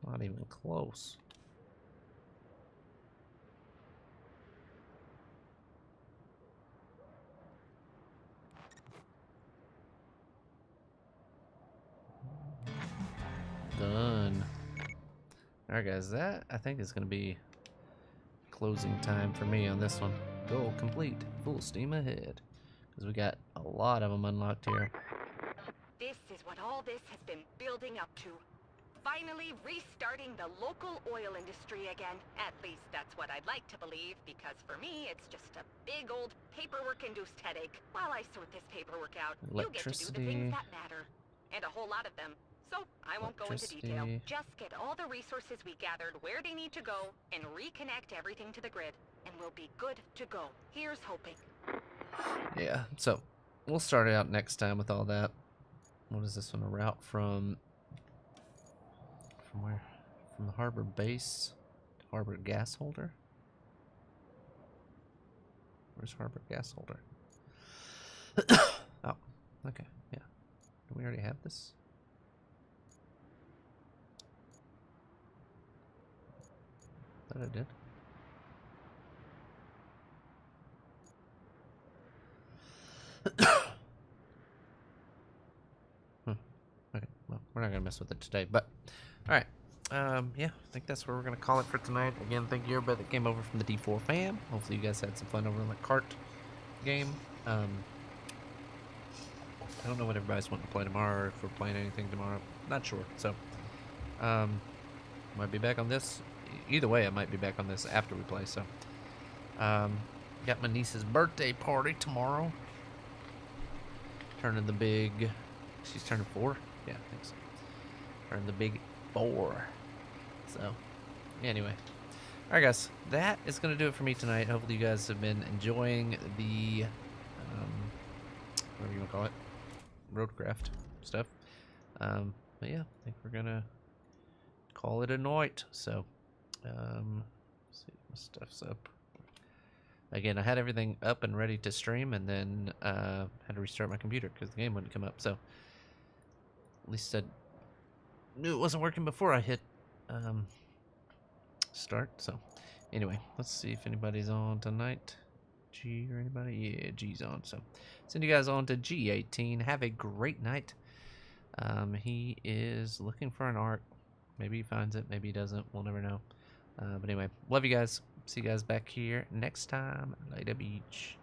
S1: Not even close. Done. Alright guys, that I think is gonna be closing time for me on this one. Goal complete. Full steam ahead. Because we got a lot of them unlocked here.
S2: This is what all this has been building up to. Finally restarting the local oil industry again. At least that's what I'd like to believe, because for me, it's just a big old paperwork-induced headache. While I sort this paperwork out, you get to do the things that matter. And a whole lot of them. So, I won't go into detail. Just get all the resources we gathered where they need to go, and reconnect everything to the grid. And we'll be good to go. Here's hoping.
S1: Yeah, so we'll start out next time with all that. What is this one? A route from where? From the harbor base to harbor gas holder? Where's harbor gas holder? Oh, okay, yeah. Do we already have this? Thought I did. Okay, well, we're not gonna mess with it today, but alright. Yeah, I think that's where we're gonna call it for tonight. Again, thank you everybody that came over from the D4 fam. Hopefully you guys had some fun over in the cart game. I don't know what everybody's wanting to play tomorrow, or if we're playing anything tomorrow. Not sure. So, might be back on this. Either way, I might be back on this after we play. So, got my niece's birthday party tomorrow. Turning the big. She's turning 4. Yeah, I think so. Turning the big 4. So, anyway. Alright, guys. That is going to do it for me tonight. Hopefully, you guys have been enjoying the, whatever you want to call it, Roadcraft stuff. But yeah, I think we're gonna call it a night. So, let's see, my stuff's up. Again, I had everything up and ready to stream, and then had to restart my computer because the game wouldn't come up. So, at least I knew it wasn't working before I hit start. So, anyway, let's see if anybody's on tonight. G or anybody? Yeah, G's on. So, send you guys on to G18. Have a great night. He is looking for an arc. Maybe he finds it. Maybe he doesn't. We'll never know. But anyway, love you guys. See you guys back here next time. Later, beach.